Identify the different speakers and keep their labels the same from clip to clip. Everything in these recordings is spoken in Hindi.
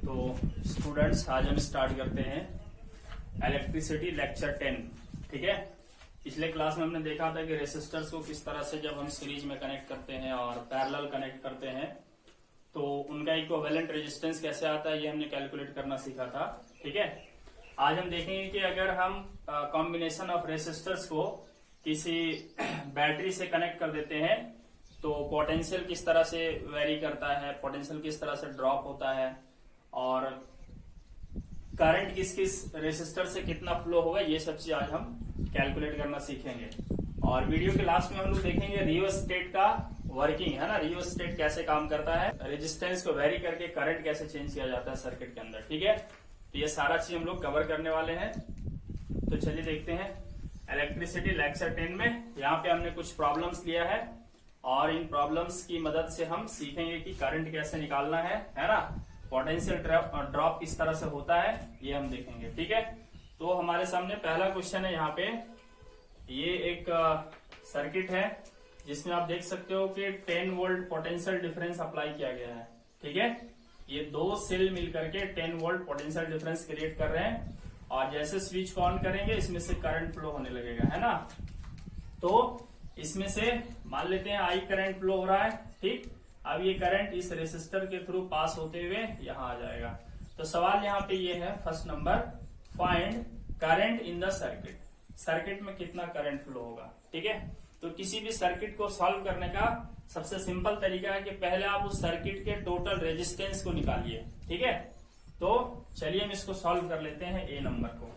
Speaker 1: तो स्टूडेंट्स, आज हम स्टार्ट करते हैं इलेक्ट्रिसिटी लेक्चर 10। ठीक है, पिछले क्लास में हमने देखा था कि रेसिस्टर्स को किस तरह से जब हम सीरीज में कनेक्ट करते हैं और पैरेलल कनेक्ट करते हैं तो उनका इक्विवेलेंट रेजिस्टेंस कैसे आता है, ये हमने कैलकुलेट करना सीखा था। ठीक है, आज हम देखेंगे कि अगर हम कॉम्बिनेशन ऑफ रेसिस्टर्स को किसी बैटरी से कनेक्ट कर देते हैं तो पोटेंशियल किस तरह से वेरी करता है, पोटेंशियल किस तरह से ड्रॉप होता है और करंट किस किस रेसिस्टर से कितना फ्लो होगा, ये सब चीज आज हम कैलकुलेट करना सीखेंगे। और वीडियो के लास्ट में हम लोग देखेंगे रियोस्टेट का वर्किंग, है ना, रियोस्टेट कैसे काम करता है, रेजिस्टेंस को वेरी करके करंट कैसे चेंज किया जाता है सर्किट के अंदर। ठीक है, तो ये सारा चीज हम लोग कवर करने वाले हैं। तो चलिए देखते हैं इलेक्ट्रिसिटी लेक्चर 10 में। यहाँ पे हमने कुछ प्रॉब्लम्स लिया है और इन प्रॉब्लम्स की मदद से हम सीखेंगे कि करंट कैसे निकालना है ना, पोटेंशियल ड्रॉप किस तरह से होता है, ये हम देखेंगे। ठीक है, तो हमारे सामने पहला क्वेश्चन है। यहाँ पे ये एक सर्किट है जिसमें आप देख सकते हो कि 10 वोल्ट पोटेंशियल डिफरेंस अप्लाई किया गया है। ठीक है, ये दो सेल मिलकर के 10 वोल्ट पोटेंशियल डिफरेंस क्रिएट कर रहे हैं और जैसे स्विच को ऑन करेंगे इसमें से करंट फ्लो होने लगेगा, है ना। तो इसमें से मान लेते हैं आई करंट फ्लो हो रहा है। ठीक, अब ये करंट इस रेसिस्टर के थ्रू पास होते हुए यहाँ आ जाएगा। तो सवाल यहाँ पे ये है, first number, find current in the circuit. Circuit में कितना करंट फ्लो होगा। ठीक है, तो किसी भी सर्किट को सॉल्व करने का सबसे सिंपल तरीका है कि पहले आप उस सर्किट के टोटल रेजिस्टेंस को निकालिए। ठीक है, तो चलिए हम इसको सॉल्व कर लेते हैं ए नंबर को।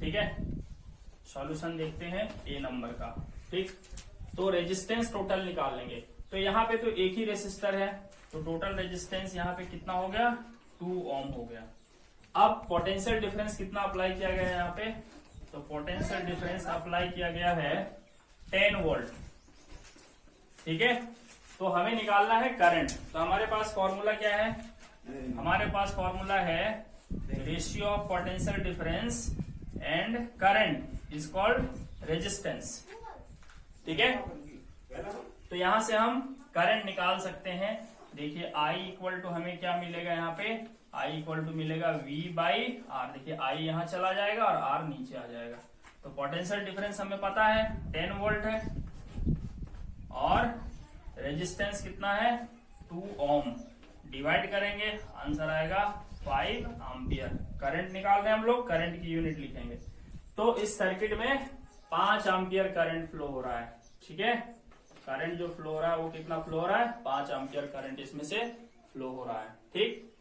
Speaker 1: ठीक है, सॉल्यूशन देखते हैं ए नंबर का। ठीक, तो रेजिस्टेंस टोटल निकाल लेंगे। तो यहाँ पे तो एक ही रेजिस्टर है तो टोटल रेजिस्टेंस यहाँ पे कितना हो गया, 2 ओम हो गया। अब पोटेंशियल डिफरेंस कितना अप्लाई किया गया है यहाँ पे, तो पोटेंशियल डिफरेंस अप्लाई किया गया है 10 वोल्ट। ठीक है, तो हमें निकालना है करंट। तो हमारे पास फॉर्मूला क्या है, हमारे पास फॉर्मूला है ratio of potential difference and current is called resistance. ठीक है, तो यहां से हम करंट निकाल सकते हैं। देखिए I इक्वल टू हमें क्या मिलेगा, यहाँ पे I इक्वल टू मिलेगा V बाई R। देखिए I यहाँ चला जाएगा और R नीचे आ जाएगा। तो पोटेंशियल डिफरेंस हमें पता है 10 वोल्ट है और रेजिस्टेंस कितना है 2 ओम। डिवाइड करेंगे आंसर आएगा 5 एम्पियर। करंट निकाल रहे हैं हम लोग, करंट की यूनिट लिखेंगे। तो इस सर्किट में 5 एम्पियर करंट फ्लो हो रहा है। ठीक है, करंट जो फ्लो हो रहा है वो कितना फ्लो हो रहा है, 5 एम्पियर करंट इसमें से फ्लो हो रहा है। ठीक,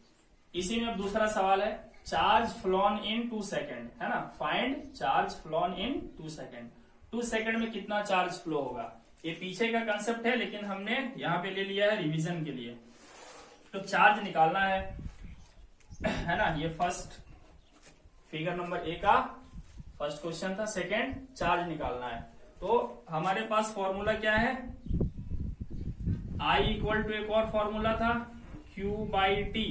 Speaker 1: इसी में अब दूसरा सवाल है, चार्ज फ्लोन इन 2 सेकेंड, है ना, find charge flown in 2 second. 2 second में कितना चार्ज फ्लो होगा। ये पीछे का कंसेप्ट है लेकिन हमने यहाँ पे ले लिया है रिवीजन के लिए। तो चार्ज निकालना है ना, ये फर्स्ट फिगर नंबर ए का फर्स्ट क्वेश्चन था। सेकेंड, चार्ज निकालना है। तो हमारे पास फॉर्मूला क्या है, I इक्वल टू एक और फॉर्मूला था Q बाई टी,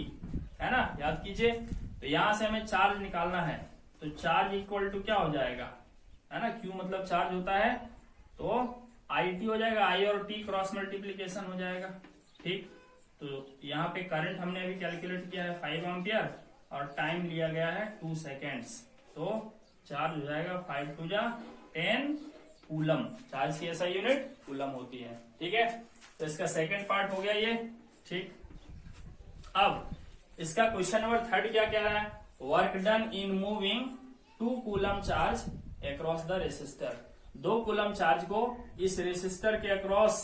Speaker 1: है ना, याद कीजिए। तो यहां से हमें चार्ज निकालना है। तो चार्ज इक्वल टू क्या हो जाएगा, है ना, Q मतलब चार्ज होता है तो IT हो जाएगा, I और T क्रॉस मल्टीप्लीकेशन हो जाएगा। ठीक, तो यहाँ पे करंट हमने अभी कैलकुलेट किया है 5 एम्पियर और टाइम लिया गया है 2 सेकेंड्स। तो चार्ज हो जाएगा 5 टू जा 10 कूलम। चार्ज की ऐसा यूनिट कूलम होती है। ठीक है, तो इसका सेकंड पार्ट हो गया ये। ठीक, अब इसका क्वेश्चन नंबर 3 क्या कह रहा है, work done in moving 2 coulomb charge across the resistor. 2 coulomb charge को इस रेसिस्टर के अक्रॉस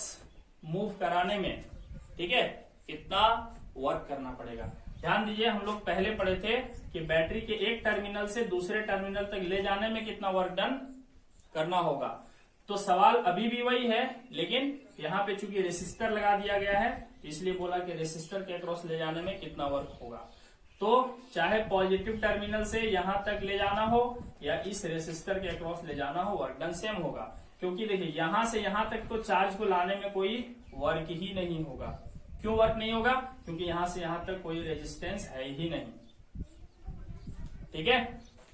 Speaker 1: मूव कराने में, ठीक है, कितना वर्क करना पड़ेगा। ध्यान दीजिए, हम लोग पहले पढ़े थे कि बैटरी के एक टर्मिनल से दूसरे टर्मिनल तक ले जाने में कितना वर्क डन करना होगा। तो सवाल अभी भी वही है लेकिन यहाँ पे चूंकि रेसिस्टर लगा दिया गया है इसलिए बोला कि रेसिस्टर के अक्रॉस ले जाने में कितना वर्क होगा। तो चाहे पॉजिटिव टर्मिनल से यहाँ तक ले जाना हो या इस रेसिस्टर के अक्रॉस ले जाना हो, वर्क डन सेम होगा। क्योंकि देखिए यहाँ से यहाँ तक तो चार्ज को लाने में कोई वर्क ही नहीं होगा। क्यों वर्क नहीं होगा, क्योंकि यहाँ से यहाँ तक कोई रेजिस्टेंस है ही नहीं। ठीक है,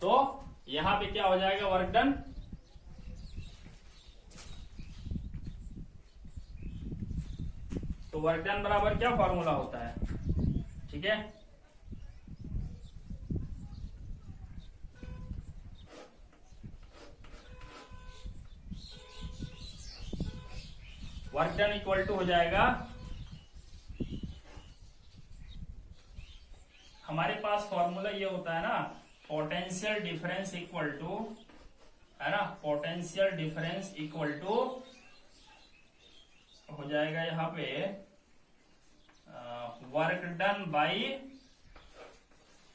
Speaker 1: तो यहाँ पे क्या हो जाएगा, वर्क डन वर्क डन बराबर क्या फॉर्मूला होता है, ठीक है। वर्क डन इक्वल टू हो जाएगा, हमारे पास फॉर्मूला ये होता है ना, पोटेंशियल डिफरेंस इक्वल टू, है ना, पोटेंशियल डिफरेंस इक्वल टू हो जाएगा यहाँ पे वर्क डन बाई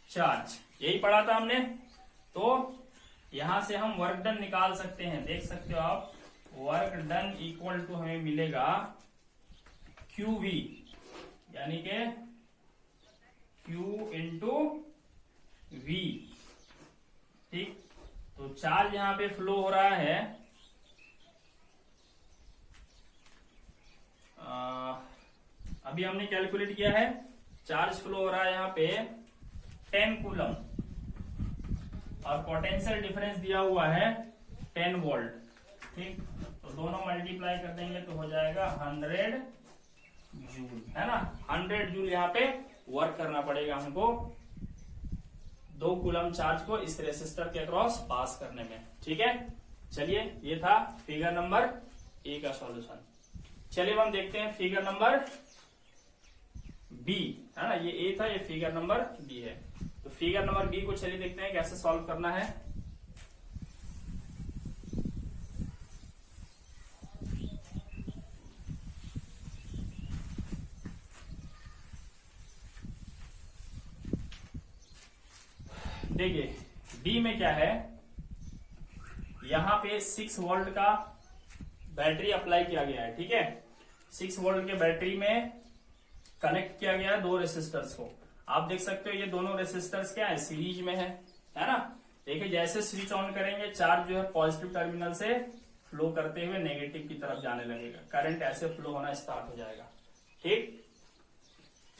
Speaker 1: चार्ज, यही पढ़ा था हमने। तो यहां से हम वर्क डन निकाल सकते हैं, देख सकते हो आप, वर्क डन इक्वल टू हमें मिलेगा QV, यानी के Q इंटू V, ठीक। तो चार्ज यहां पे फ्लो हो रहा है, अभी हमने कैलकुलेट किया है, चार्ज फ्लो हो रहा है यहाँ पे 10 कूलम, और पोटेंशियल डिफरेंस दिया हुआ है 10 वोल्ट, ठीक। तो दोनों मल्टीप्लाई कर देंगे तो हो जाएगा 100 जूल, है ना। 100 जूल यहाँ पे वर्क करना पड़ेगा हमको 2 कूलम चार्ज को इस रेसिस्टर के अक्रॉस पास करने में, ठीक है। चलिए, ये था फिगर नंबर ए का सॉल्यूशन। चलिए हम देखते हैं फिगर नंबर बी, है ना, ये ए था, ये फिगर नंबर बी है। तो फिगर नंबर बी को चलिए देखते हैं कैसे सॉल्व करना है। देखिए बी में क्या है, यहां पे 6 वोल्ट का बैटरी अप्लाई किया गया है, ठीक है। 6 वोल्ट के बैटरी में कनेक्ट किया गया है 2 रेसिस्टर्स को। आप देख सकते हो ये दोनों रेसिस्टर्स क्या है, सीरीज में है ना। देखिए जैसे स्विच ऑन करेंगे, चार्ज जो है पॉजिटिव टर्मिनल से फ्लो करते हुए नेगेटिव की तरफ जाने लगेगा, करंट ऐसे फ्लो होना स्टार्ट हो जाएगा, ठीक।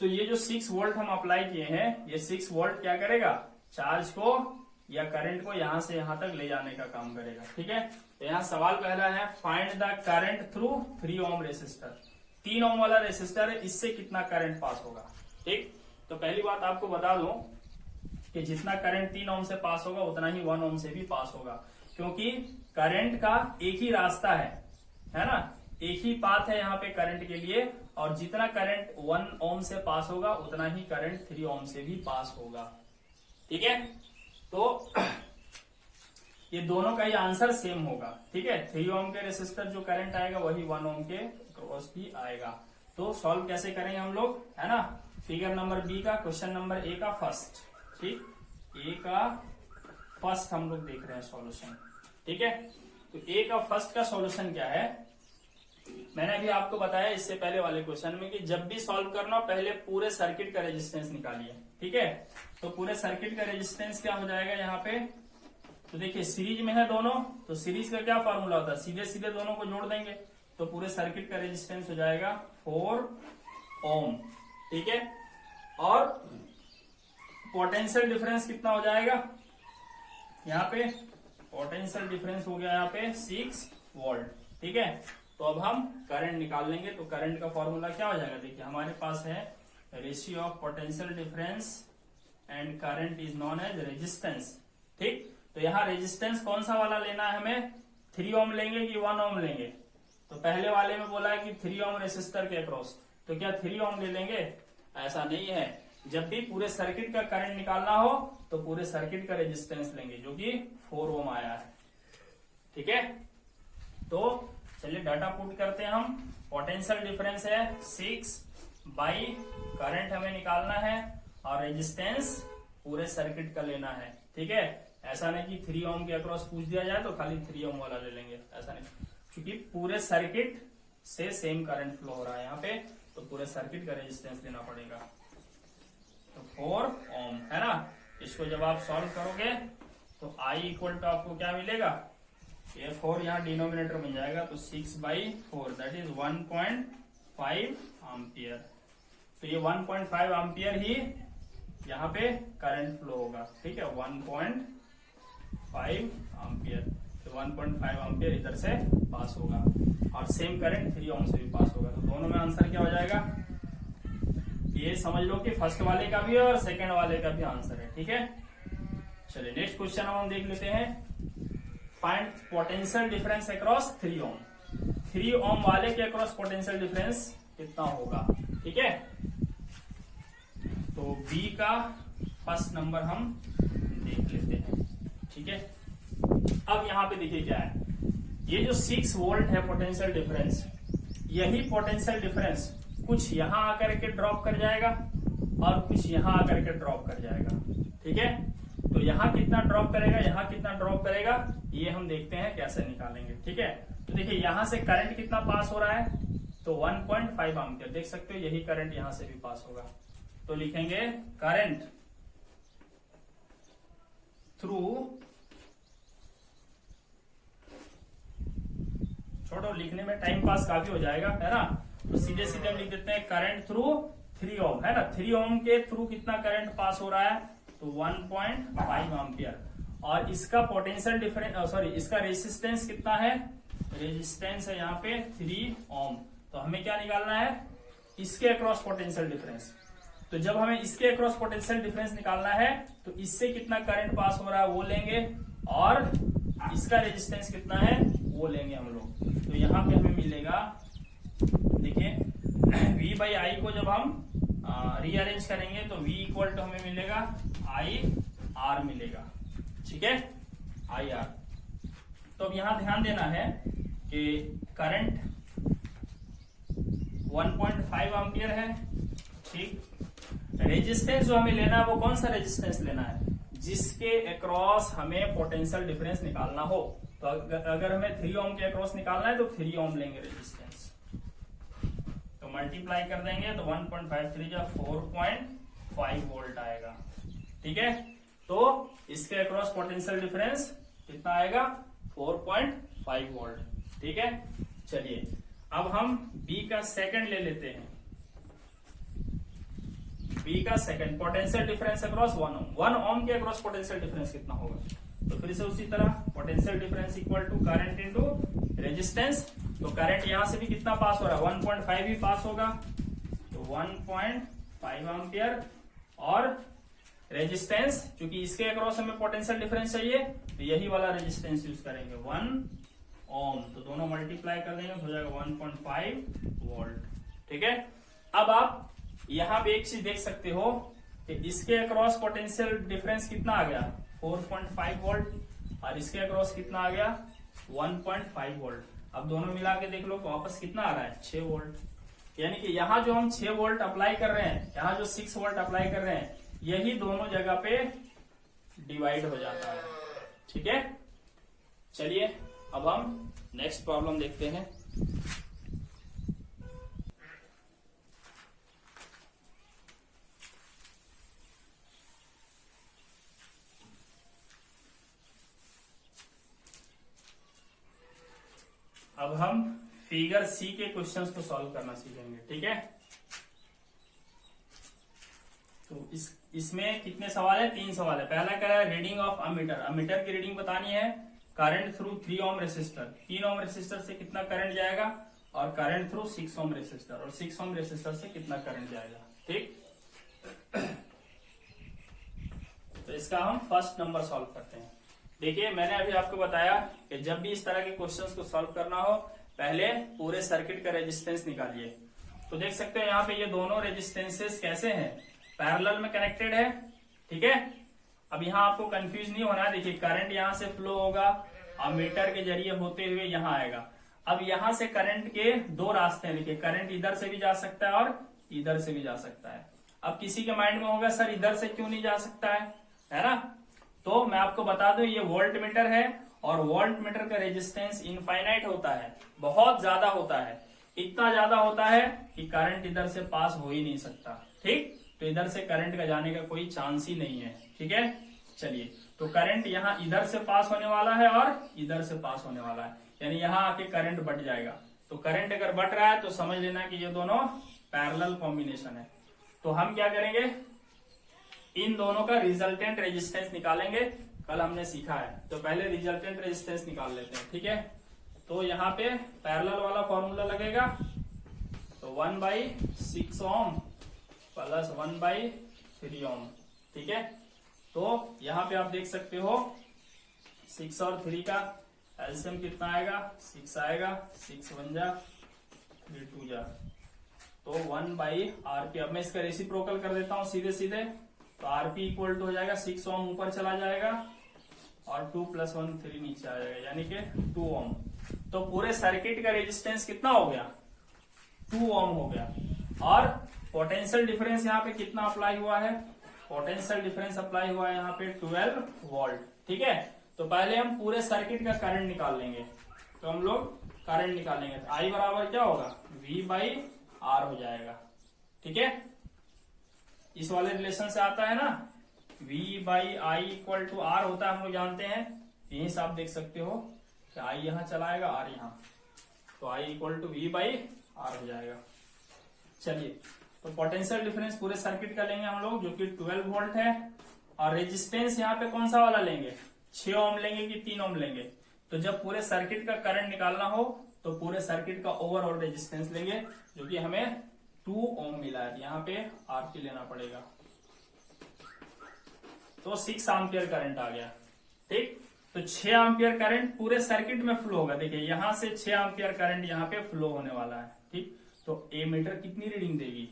Speaker 1: तो ये जो 6 वोल्ट हम अप्लाई किए हैं, ये 6 वोल्ट क्या करेगा, चार्ज को या करंट को यहां से यहां तक ले जाने का काम करेगा, ठीक है। तो यहाँ सवाल पहला है, find the current through 3 ohm resistor. 3 ओम वाला रेसिस्टर है, इससे कितना करंट पास होगा, ठीक। तो पहली बात आपको बता दूं कि जितना करंट 3 ओम से पास होगा उतना ही 1 ओम से भी पास होगा, क्योंकि करंट का एक ही रास्ता है ना, एक ही पाथ है यहाँ पे करंट के लिए, और जितना करंट 1 ओम से पास होगा उतना ही करंट 3 ओम से भी पास होगा, ठीक है। तो ये दोनों का ही आंसर सेम होगा, ठीक है। 3 ओम के रेसिस्टर जो करंट आएगा वही 1 ओम के क्रॉस भी आएगा। तो सॉल्व कैसे करेंगे हम लोग, है ना। फिगर नंबर बी का क्वेश्चन नंबर ए का फर्स्ट, ठीक, ए का फर्स्ट हम लोग देख रहे हैं सॉल्यूशन, ठीक है। तो ए का फर्स्ट का सॉल्यूशन क्या है, मैंने अभी आपको बताया इससे पहले वाले क्वेश्चन में कि जब भी सॉल्व करना पहले पूरे सर्किट का रेजिस्टेंस निकालिए, ठीक है। तो पूरे सर्किट का रेजिस्टेंस क्या हो जाएगा यहाँ पे, तो देखिए सीरीज में है दोनों, तो सीरीज का क्या फॉर्मूला होता है, सीधे सीधे दोनों को जोड़ देंगे तो पूरे सर्किट का रेजिस्टेंस हो जाएगा 4 ओम, ठीक है। और पोटेंशियल डिफरेंस कितना हो जाएगा, यहाँ पे पोटेंशियल डिफरेंस हो गया यहाँ पे 6 वोल्ट, ठीक है। तो अब हम करंट निकाल लेंगे, तो करंट का फॉर्मूला क्या हो जाएगा, देखिए हमारे पास है ratio of potential difference and current is known as resistance, ठीक। तो यहाँ रेजिस्टेंस कौन सा वाला लेना है हमें, 3 ओम लेंगे कि 1 ओम लेंगे। तो पहले वाले में बोला है कि 3 ओम रेसिस्टर के अक्रॉस, तो क्या 3 ओम ले लेंगे, ऐसा नहीं है। जब भी पूरे सर्किट का करंट निकालना हो तो पूरे सर्किट का रेजिस्टेंस लेंगे, जो कि 4 ओम आया है, ठीक है। तो चलिए डाटा पुट करते हैं हम। पोटेंशियल डिफरेंस है 6 बाई करंट हमें निकालना है, और रेजिस्टेंस पूरे सर्किट का लेना है, ठीक है। ऐसा नहीं कि 3 ओम के अक्रॉस पूछ दिया जाए तो खाली 3 ओम वाला ले लेंगे, ऐसा नहीं, क्योंकि पूरे सर्किट से सेम करंट फ्लो हो रहा है यहाँ पे, तो पूरे सर्किट का रेजिस्टेंस लेना पड़ेगा। तो 4 ओम है ना। इसको जब आप सॉल्व करोगे तो आई इक्वल टू आपको क्या मिलेगा, ये 4 यहाँ डिनोमिनेटर बन जाएगा, तो 6/4 दैट इज 1.5 एम्पियर। तो ये 1.5 एम्पियर ही यहाँ पे करंट फ्लो होगा, ठीक है, 1.5 एम्पियर। तो 1.5 एम्पियर इधर से पास होगा। और सेम करंट 3 ओम से भी पास होगा। तो दोनों में आंसर क्या हो जाएगा, ये समझ लो कि फर्स्ट वाले का भी और सेकंड वाले का भी आंसर है। ठीक है, चलिए नेक्स्ट क्वेश्चन हम देख लेते हैं। फाइंड पोटेंशियल डिफरेंस अक्रॉस 3 ओम। 3 ओम वाले के अक्रॉस पोटेंशियल डिफरेंस कितना होगा। ठीक है, तो बी का फर्स्ट नंबर हम देख लेते हैं। ठीक है, अब यहां पे देखिए क्या है, ये जो 6 वोल्ट है पोटेंशियल डिफरेंस, यही पोटेंशियल डिफरेंस कुछ यहां आकर के ड्रॉप कर जाएगा और कुछ यहां आकर के ड्रॉप कर जाएगा। ठीक है, तो यहां कितना ड्रॉप करेगा, यहां कितना ड्रॉप करेगा, ये हम देखते हैं कैसे निकालेंगे। ठीक है, तो देखिए यहां से करंट कितना पास हो रहा है, तो 1.5 एम्पियर देख सकते हो, यही करंट यहां से भी पास होगा। तो लिखेंगे करंट थ्रू, छोड़ो लिखने में टाइम पास काफी हो जाएगा, है ना, तो सीधे सीधे हम लिख देते हैं करंट थ्रू 3 ओम, है ना। 3 ओम के थ्रू कितना करंट पास हो रहा है, तो 1.5 एम्पियर। और इसका पोटेंशियल डिफरेंस, सॉरी इसका रेजिस्टेंस कितना है, रेजिस्टेंस है यहाँ पे 3 ओम। तो हमें क्या निकालना है, इसके अक्रॉस पोटेंशियल डिफरेंस। तो जब हमें इसके अक्रॉस पोटेंशियल डिफरेंस निकालना है, तो इससे कितना करंट पास हो रहा है वो लेंगे, और इसका रेजिस्टेंस कितना है वो लेंगे हम लोग। तो यहाँ पे हमें मिलेगा, देखिए V बाई आई को जब हम रीअरेंज करेंगे तो V इक्वल टू हमें मिलेगा IR मिलेगा। ठीक है, IR। तो अब यहां ध्यान देना है कि करंट 1.5 एम्पियर है। ठीक, रेजिस्टेंस जो हमें लेना है वो कौन सा रेजिस्टेंस लेना है, जिसके अक्रॉस हमें पोटेंशियल डिफरेंस निकालना हो। तो अगर हमें 3 ओम के अक्रॉस निकालना है तो 3 ओम लेंगे रेजिस्टेंस, तो मल्टीप्लाई कर देंगे तो 1.53 या 4.5 वोल्ट आएगा। ठीक है, तो इसके अक्रॉस पोटेंशियल डिफरेंस कितना आएगा, 4.5 वोल्ट। ठीक है, चलिए अब हम बी का सेकंड ले लेते हैं। बी का सेकंड पोटेंशियल डिफरेंस अक्रॉस 1 ओम। 1 ओम के अक्रॉस पोटेंशियल डिफरेंस कितना होगा, तो फिर से उसी तरह potential difference equal to current into resistance. तो करंट यहां से भी कितना पास हो रहा है, 1.5 ही पास होगा, तो 1.5 एम्पियर। और रेजिस्टेंस, क्योंकि इसके अक्रॉस हमें पोटेंशियल डिफरेंस चाहिए, तो यही वाला रेजिस्टेंस यूज करेंगे 1 ओम। तो दोनों मल्टीप्लाई कर देंगे, हो जाएगा 1.5 वोल्ट। ठीक है, अब आप यहां पे एक चीज देख सकते हो कि इसके अक्रॉस पोटेंशियल डिफरेंस कितना आ गया, 4.5 वोल्ट, और इसके अक्रॉस कितना आ गया, 1.5 वोल्ट। अब दोनों मिला के देख लो तो वापस कितना आ रहा है, 6 वोल्ट। यानी कि यहाँ जो हम 6 वोल्ट अप्लाई कर रहे हैं, यहाँ जो 6 वोल्ट अप्लाई कर रहे हैं, यही दोनों जगह पे डिवाइड हो जाता है। ठीक है, चलिए अब हम नेक्स्ट प्रॉब्लम देखते हैं। अब हम फिगर सी के क्वेश्चंस को सॉल्व करना सीखेंगे। ठीक है, तो इसमें कितने सवाल है, 3 सवाल है। पहला क्या है, रीडिंग ऑफ अमीटर। अमीटर की रीडिंग बतानी है। Current through 3 ohm resistor, 3 ohm resistor से कितना करंट जाएगा, और करंट थ्रू 6 ओम रेसिस्टर, और 6 ओम रेसिस्टर से कितना करंट जाएगा। ठीक, तो इसका हम फर्स्ट नंबर सॉल्व करते हैं। देखिए मैंने अभी आपको बताया कि जब भी इस तरह के क्वेश्चंस को सॉल्व करना हो, पहले पूरे सर्किट का रेजिस्टेंस निकालिए। तो देख सकते हो यहाँ पे ये दोनों रेजिस्टेंसेस कैसे हैं, पैरेलल में कनेक्टेड है। ठीक है, अब यहाँ आपको कंफ्यूज नहीं होना है। देखिए करंट यहाँ से फ्लो होगा, अमीटर के जरिए होते हुए यहाँ आएगा। अब यहाँ से करंट के 2 रास्ते हैं। देखिए करंट इधर से भी जा सकता है और इधर से भी जा सकता है। अब किसी के माइंड में होगा सर इधर से क्यों नहीं जा सकता है ना। तो मैं आपको बता दूं ये वोल्ट मीटर है, और वोल्ट मीटर का रेजिस्टेंस इनफाइनाइट होता है, बहुत ज्यादा होता है। इतना ज्यादा होता है कि करंट इधर से पास हो ही नहीं सकता। ठीक, तो इधर से करंट का जाने का कोई चांस ही नहीं है। ठीक है, चलिए तो करंट यहाँ इधर से पास होने वाला है और इधर से पास होने वाला है, यानी यहाँ आके करंट बढ़ जाएगा। तो करंट अगर बढ़ रहा है तो समझ लेना कि ये दोनों पैरेलल कॉम्बिनेशन है। तो हम क्या करेंगे, इन दोनों का रिजल्टेंट रेजिस्टेंस निकालेंगे। कल हमने सीखा है, तो पहले रिजल्टेंट रेजिस्टेंस निकाल लेते हैं। ठीक है, तो यहाँ पे पैरेलल वाला फॉर्मूला लगेगा, तो 1/6 ओम प्लस 1/3 ओम। ठीक है, तो यहाँ पे आप देख सकते हो 6 और 3 का एलसीएम कितना आएगा, 6 आएगा, 6 1 जा 3 2 जा, तो 1/RP। अब मैं इसका रेसिप्रोकल कर देता हूं सीधे सीधे, तो RP इक्वल टू हो जाएगा 6 ओम ऊपर चला जाएगा और 2 + 1 3 नीचे आ जाएगा, यानी कि 2 ओम। तो पूरे सर्किट का रेजिस्टेंस कितना हो गया, 2 ओम हो गया। और पोटेंशियल डिफरेंस यहाँ पे कितना अप्लाई हुआ है, पोटेंशियल डिफरेंस अप्लाई हुआ है यहाँ पे 12 वोल्ट। ठीक है, तो पहले हम पूरे सर्किट का करंट निकाल लेंगे, तो हम लोग करंट निकालेंगे, तो I बराबर क्या होगा, V/R हो जाएगा। ठीक है, इस वाले रिलेशन से आता है ना, V/I इक्वल टू R होता है, हम लोग जानते हैं। यहीं से आप देख सकते हो कि I यहाँ चलाएगा, R यहाँ, तो I इक्वल टू V/R हो जाएगा। चलिए, तो पोटेंशियल डिफरेंस पूरे सर्किट का लेंगे हम लोग, जो कि 12 वोल्ट है, और रेजिस्टेंस यहाँ पे कौन सा वाला लेंगे, 6 ओम लेंगे कि 3 ओम लेंगे। तो जब पूरे सर्किट का करंट निकालना हो तो पूरे सर्किट का ओवरऑल रेजिस्टेंस लेंगे, जो कि हमें 2 ओम मिला है, यहाँ पे RP लेना पड़ेगा, तो 6 एम्पियर करंट आ गया। ठीक, तो 6 एम्पियर करंट पूरे सर्किट में फ्लो होगा। देखिए यहां से 6 एम्पियर करंट यहाँ पे फ्लो होने वाला है। ठीक, तो ए मीटर कितनी रीडिंग देगी,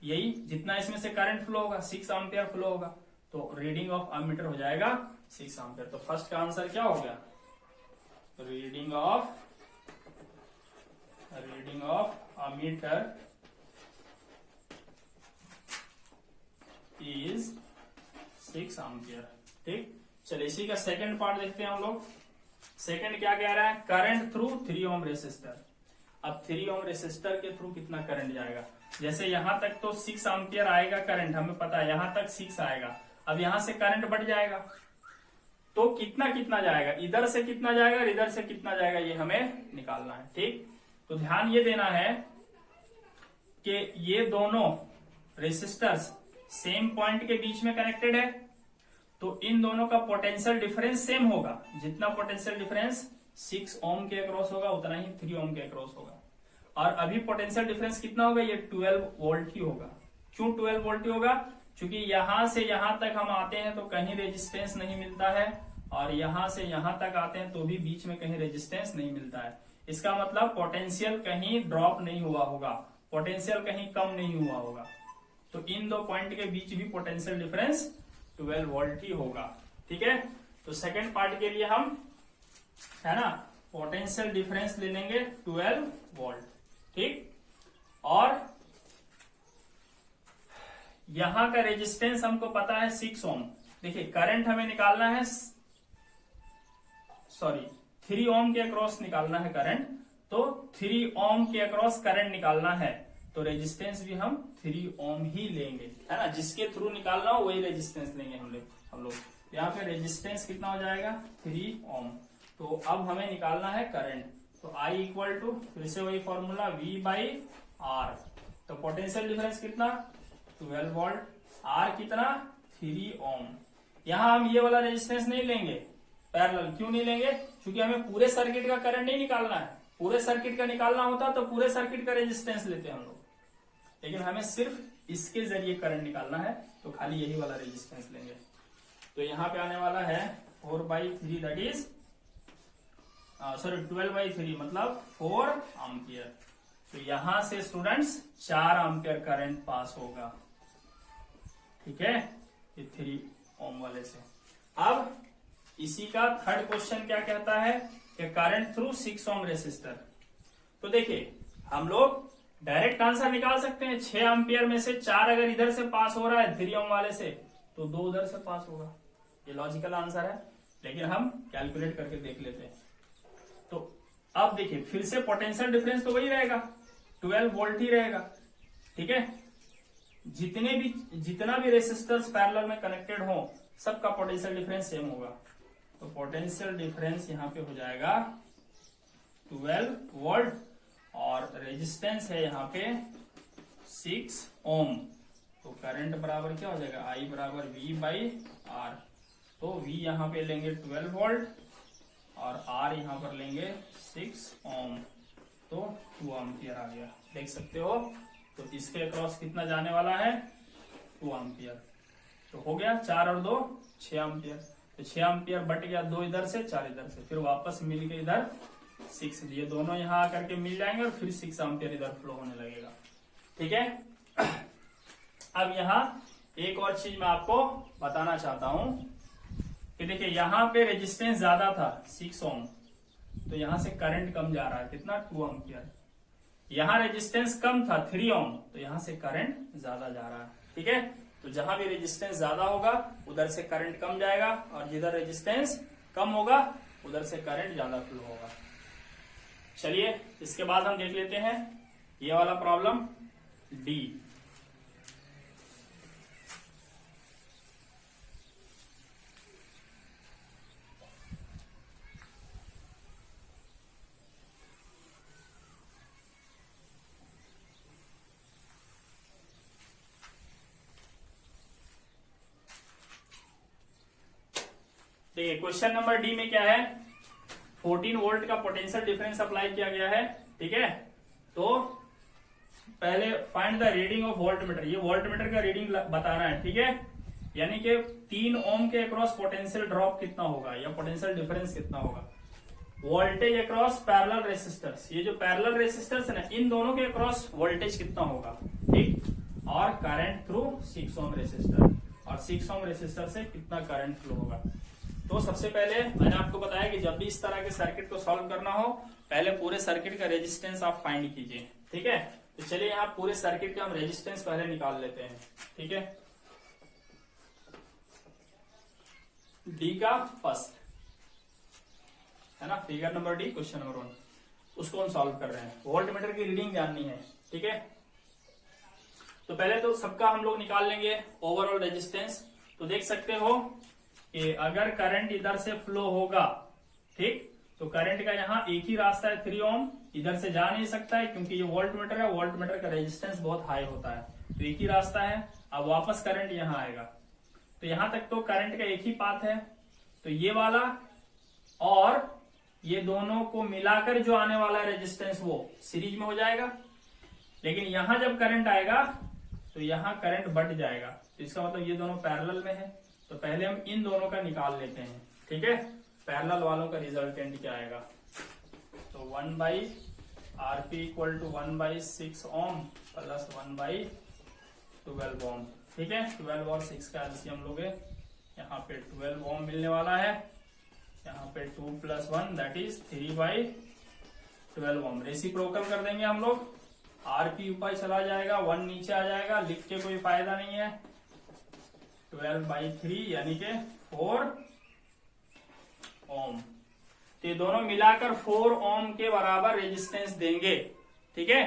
Speaker 1: यही जितना इसमें से करंट फ्लो होगा, 6 एम्पियर फ्लो होगा, तो रीडिंग ऑफ अमीटर हो जाएगा 6 एम्पियर। तो फर्स्ट का आंसर क्या हो गया, reading of ammeter is 6 ampere. ठीक, चलिए इसी का सेकंड पार्ट देखते हैं हम लोग। सेकंड क्या कह रहा है, करंट थ्रू 3 ओम रेसिस्टर। अब 3 ओम रेसिस्टर के थ्रू कितना करंट जाएगा, जैसे यहां तक तो 6 एम्पियर आएगा करंट, हमें पता है यहां तक 6 आएगा। अब यहां से करंट बढ़ जाएगा, तो कितना जाएगा, इधर से कितना जाएगा, इधर से कितना जाएगा, ये हमें निकालना है। ठीक, तो ध्यान ये देना है कि ये दोनों रेसिस्टर्स सेम पॉइंट के बीच में कनेक्टेड है, तो इन दोनों का पोटेंशियल डिफरेंस सेम होगा। जितना पोटेंशियल डिफरेंस 6 ओम के अक्रॉस होगा, उतना ही 3 ओम के अक्रॉस होगा। और अभी पोटेंशियल डिफरेंस कितना होगा, ये 12 वोल्ट ही होगा। क्यों 12 वोल्ट ही होगा, क्योंकि यहां से यहां तक हम आते हैं तो कहीं रेजिस्टेंस नहीं मिलता है, और यहां से यहां तक आते हैं तो भी बीच में कहीं रेजिस्टेंस नहीं मिलता है। इसका मतलब पोटेंशियल कहीं ड्रॉप नहीं हुआ होगा, पोटेंशियल कहीं कम नहीं हुआ होगा। तो इन दो पॉइंट के बीच भी पोटेंशियल डिफरेंस 12 वोल्ट ही होगा। ठीक है, तो सेकेंड पार्ट के लिए हम, है ना, पोटेंशियल डिफरेंस ले लेंगे 12 वोल्ट। ठीक, और यहां का रेजिस्टेंस हमको पता है 6 ओम। देखिए करंट हमें निकालना है, 3 ओम के अक्रॉस निकालना है करंट, तो 3 ओम के अक्रॉस करंट निकालना है, तो रेजिस्टेंस भी हम 3 ओम ही लेंगे, है ना, जिसके थ्रू निकालना हो वही रेजिस्टेंस लेंगे हम लोग। यहाँ पे रेजिस्टेंस कितना हो जाएगा, 3 ओम। तो अब हमें निकालना है करंट, तो I इक्वल टू फिर से वही फॉर्मूला V/R। तो पोटेंशियल डिफरेंस कितना, 12 वोल्ट, R कितना, 3 ओम। यहां हम ये वाला रेजिस्टेंस नहीं लेंगे पैरेलल, क्यों नहीं लेंगे, क्योंकि हमें पूरे सर्किट का करंट नहीं निकालना है। पूरे सर्किट का निकालना होता तो पूरे सर्किट का रेजिस्टेंस लेते हम लोग, लेकिन हमें सिर्फ इसके जरिए करंट निकालना है, तो खाली यही वाला रेजिस्टेंस लेंगे। तो यहाँ पे आने वाला है 4/3, दैट इज 12/3 मतलब 4 एम्पियर। तो यहां से स्टूडेंट्स 4 एम्पियर करंट पास होगा। ठीक है, ये 3 ओम वाले से। अब इसी का थर्ड क्वेश्चन क्या कहता है कि करंट थ्रू 6 ओम रेसिस्टर। तो देखिए हम लोग डायरेक्ट आंसर निकाल सकते हैं, 6 एम्पियर में से 4 अगर इधर से पास हो रहा है 3 ओम वाले से, तो 2 उधर से पास होगा। ये लॉजिकल आंसर है, लेकिन हम कैलकुलेट करके देख लेते हैं। तो अब देखिए फिर से पोटेंशियल डिफरेंस तो वही रहेगा, 12 वोल्ट ही रहेगा। ठीक है, जितना भी रेसिस्टर्स पैरेलल में कनेक्टेड हो सबका पोटेंशियल डिफरेंस सेम होगा। तो पोटेंशियल डिफरेंस यहाँ पे हो जाएगा 12 वोल्ट, और रेजिस्टेंस है यहाँ पे 6 ओम। तो करंट बराबर क्या हो जाएगा, I बराबर V/R। तो V यहाँ पे लेंगे 12 वोल्ट और आर यहाँ पर लेंगे 6 ओम, तो 2 एम्पियर आ गया, देख सकते हो। तो इसके अक्रॉस कितना जाने वाला है, 2 एम्पियर। तो हो गया 4 और 2 6 एम्पियर। तो 6 एम्पियर बट गया, 2 इधर से 4 इधर से, फिर वापस मिल के इधर 6, ये दोनों यहाँ आकर के मिल जाएंगे और फिर 6 एम्पियर इधर फ्लो होने लगेगा। ठीक है। अब यहाँ एक और चीज मैं आपको बताना चाहता हूं कि देखिए यहाँ पे रेजिस्टेंस ज्यादा था 6 ओम, तो यहाँ से करंट कम जा रहा है, कितना 2 एम्पियर। यहाँ रेजिस्टेंस कम था 3 ओम, तो यहाँ से करंट ज्यादा जा रहा है। ठीक है, तो जहां भी रेजिस्टेंस ज्यादा होगा उधर से करंट कम जाएगा, और जिधर रेजिस्टेंस कम होगा उधर से करंट ज्यादा फ्लो होगा। चलिए इसके बाद हम देख लेते हैं ये वाला प्रॉब्लम डी। देखिए क्वेश्चन नंबर डी में क्या है, 14 वोल्ट का पोटेंशियल डिफरेंस अप्लाई किया गया है। ठीक है, तो पहले find the reading of volt meter, ये वोल्ट मीटर का रीडिंग बताना है। ठीक है, यानी कि 3 ओम के अक्रॉस पोटेंशियल ड्रॉप कितना होगा या पोटेंशियल डिफरेंस कितना होगा। वोल्टेज अक्रॉस पैरेलल रेसिस्टर्स, ये जो पैरेलल रेसिस्टर्स है ना, इन दोनों के अक्रॉस वोल्टेज कितना होगा। ठीक, और करंट थ्रू 6 ओम रेसिस्टर, और 6 ओम रेसिस्टर से कितना करंट फ्लो होगा। तो सबसे पहले मैंने आपको बताया कि जब भी इस तरह के सर्किट को सॉल्व करना हो, पहले पूरे सर्किट का रेजिस्टेंस आप फाइंड कीजिए। ठीक है, तो चलिए यहाँ पूरे सर्किट का हम रेजिस्टेंस पहले निकाल लेते हैं। ठीक है, डी का फर्स्ट है ना, figure number D, question number 1, उसको हम सॉल्व कर रहे हैं। वोल्ट मीटर की रीडिंग जाननी है। ठीक है, तो पहले तो सबका हम लोग निकाल लेंगे ओवरऑल रेजिस्टेंस। तो देख सकते हो कि अगर करंट इधर से फ्लो होगा, ठीक, तो करंट का यहाँ एक ही रास्ता है 3 ओम, इधर से जा नहीं सकता है क्योंकि ये वोल्ट मीटर है, वोल्ट मीटर का रेजिस्टेंस बहुत हाई होता है, तो एक ही रास्ता है। अब वापस करंट यहाँ आएगा, तो यहां तक तो करंट का एक ही पाथ है, तो ये वाला और ये दोनों को मिलाकर जो आने वाला है रेजिस्टेंस वो सीरीज में हो जाएगा। लेकिन यहां जब करंट आएगा तो यहां करंट बढ़ जाएगा, तो इसका मतलब ये दोनों पैरेलल में है। तो पहले हम इन दोनों का निकाल लेते हैं। ठीक है, पैरेलल वालों का रिजल्टेंट क्या आएगा, तो 1/RP equal to 1/6 ohm plus 1/12 ohm. ठीक है, 12 और 6 का एलसीएम लोगे, यहाँ पे 12 ओम मिलने वाला है, यहाँ पे 2 + 1 दैट इज 3/12 ओम। रेसिप्रोकल कर देंगे हम लोग, RP ऊपर चला जाएगा, 1 नीचे आ जाएगा, लिख के कोई फायदा नहीं है। 12/3 यानी कि 4 ओम। तो ये दोनों मिलाकर 4 ओम के बराबर रेजिस्टेंस देंगे। ठीक है,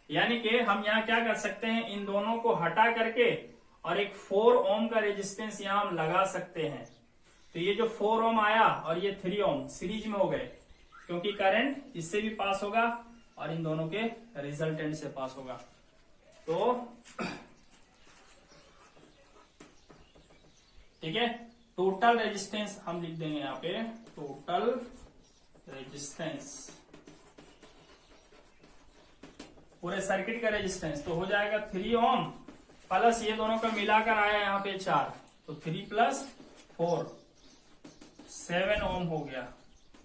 Speaker 1: यानी कि हम यहाँ क्या कर सकते हैं, इन दोनों को हटा करके और एक 4 ओम का रेजिस्टेंस यहाँ हम लगा सकते हैं। तो ये जो 4 ओम आया और ये 3 ओम सीरीज में हो गए, क्योंकि करंट इससे भी पास होगा और इन दोनों के रिजल्टेंट से पास होगा। तो ठीक है, टोटल रेजिस्टेंस हम लिख देंगे यहाँ पे, टोटल रेजिस्टेंस पूरे सर्किट का रेजिस्टेंस तो हो जाएगा 3 ओम प्लस ये दोनों का मिलाकर आया यहाँ पे 4, तो 3 + 4 7 ओम हो गया।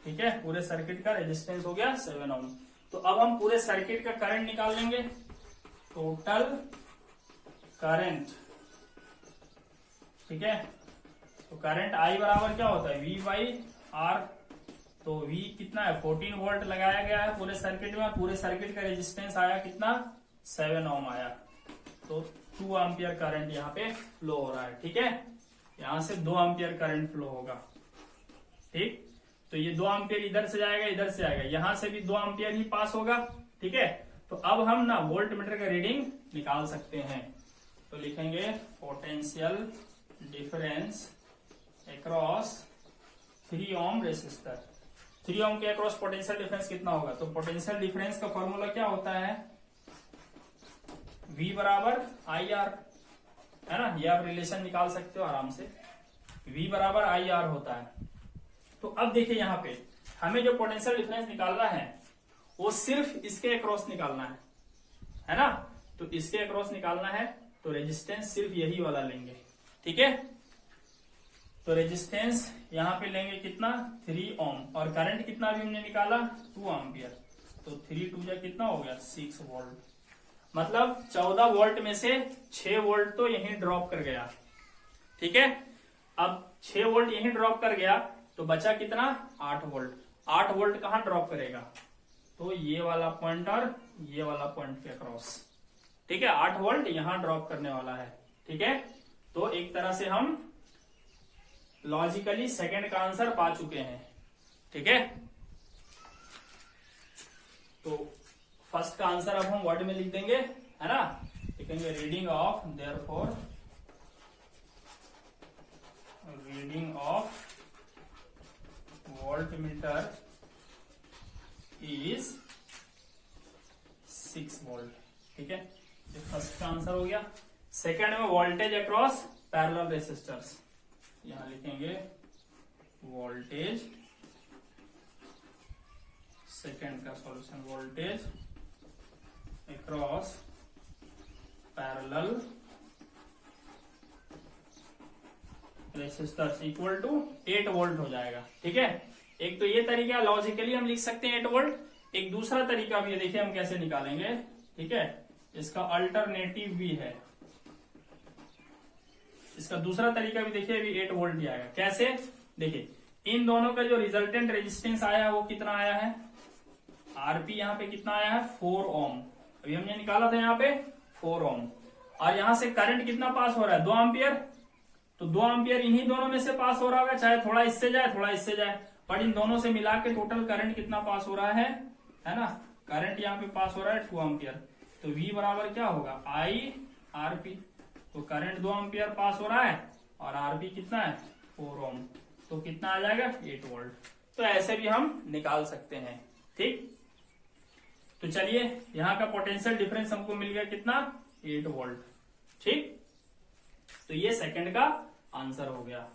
Speaker 1: ठीक है, पूरे सर्किट का रेजिस्टेंस हो गया 7 ओम। तो अब हम पूरे सर्किट का करंट निकाल लेंगे, टोटल करंट। ठीक है, तो करंट I बराबर क्या होता है, V/R। तो V कितना है, 14 वोल्ट लगाया गया है पूरे सर्किट में, पूरे सर्किट का रेजिस्टेंस आया कितना, 7 ओम आया, तो 2 एम्पियर करंट यहाँ पे फ्लो हो रहा है। ठीक है, यहां से 2 एम्पियर करंट फ्लो होगा। ठीक, तो ये 2 एम्पियर इधर से जाएगा, इधर से आएगा, यहां से भी 2 एम्पियर ही पास होगा। ठीक है, तो अब हम ना वोल्ट मीटर का रीडिंग निकाल सकते हैं। तो लिखेंगे potential difference across 3 ohm resistor. 3 ओम के अक्रॉस पोटेंशियल डिफरेंस कितना होगा, तो पोटेंशियल डिफरेंस का फॉर्मूला क्या होता है, V बराबर IR, है ना, ये आप रिलेशन निकाल सकते हो आराम से, V बराबर IR होता है। तो अब देखिए यहाँ पे हमें जो पोटेंशियल डिफरेंस निकालना है वो सिर्फ इसके अक्रॉस निकालना है ना। तो इसके अक्रॉस निकालना है तो रेजिस्टेंस सिर्फ यही वाला लेंगे, ठीक है। तो रेजिस्टेंस यहां पे लेंगे कितना 3 ओम, और करंट कितना भी हमने निकाला 2 एम्पियर, तो 3 2 जा कितना हो गया 6 वोल्ट। मतलब 14 वोल्ट में से 6 वोल्ट तो यहीं ड्रॉप कर गया, ठीक है। अब 6 वोल्ट यहीं ड्रॉप कर गया तो बचा कितना 8 वोल्ट। 8 वोल्ट कहां ड्रॉप करेगा, तो ये वाला पॉइंट और ये वाला पॉइंट के अक्रॉस, ठीक है। 8 वोल्ट यहां ड्रॉप करने वाला है, ठीक है। तो एक तरह से हम लॉजिकली सेकंड का आंसर पा चुके हैं, ठीक है। तो फर्स्ट का आंसर अब हम वर्ड में लिख देंगे, है ना। लिखेंगे reading of, therefore reading of voltmeter is 6 volt, ठीक है। ये फर्स्ट का आंसर हो गया। सेकंड में वोल्टेज अक्रॉस पैरेलल रेसिस्टर्स, यहां लिखेंगे वोल्टेज, सेकंड का solution voltage across parallel resistors equal to 8 volt हो जाएगा, ठीक है। एक तो ये तरीका लॉजिकली हम लिख सकते हैं 8 वोल्ट। एक दूसरा तरीका भी देखिए हम कैसे निकालेंगे, ठीक है। इसका अल्टरनेटिव भी है, इसका दूसरा तरीका भी देखिए अभी 8 वोल्ट ही आएगा। कैसे, देखिए इन दोनों का जो रिजल्टेंट रेजिस्टेंस आया वो कितना आया है, आरपी यहाँ पे कितना आया है 4 ओम, अभी हमने निकाला था यहाँ पे 4 ओम। और यहां से करंट कितना पास हो रहा है 2 एम्पियर, तो 2 एम्पियर इन्हीं दोनों में से पास हो रहा होगा, चाहे थोड़ा इससे जाए थोड़ा इससे जाए, पर इन दोनों से मिला के टोटल करंट कितना पास हो रहा है ना। करंट यहाँ पे पास हो रहा है 2 एम्पियर, तो V बराबर क्या होगा आई आरपी। तो करंट 2 एम्पियर पास हो रहा है और आरपी कितना है 4 ओम, तो कितना आ जाएगा 8 वोल्ट। तो ऐसे भी हम निकाल सकते हैं, ठीक। तो चलिए यहाँ का पोटेंशियल डिफरेंस हमको मिल गया कितना 8 वोल्ट, ठीक। तो ये सेकंड का आंसर हो गया,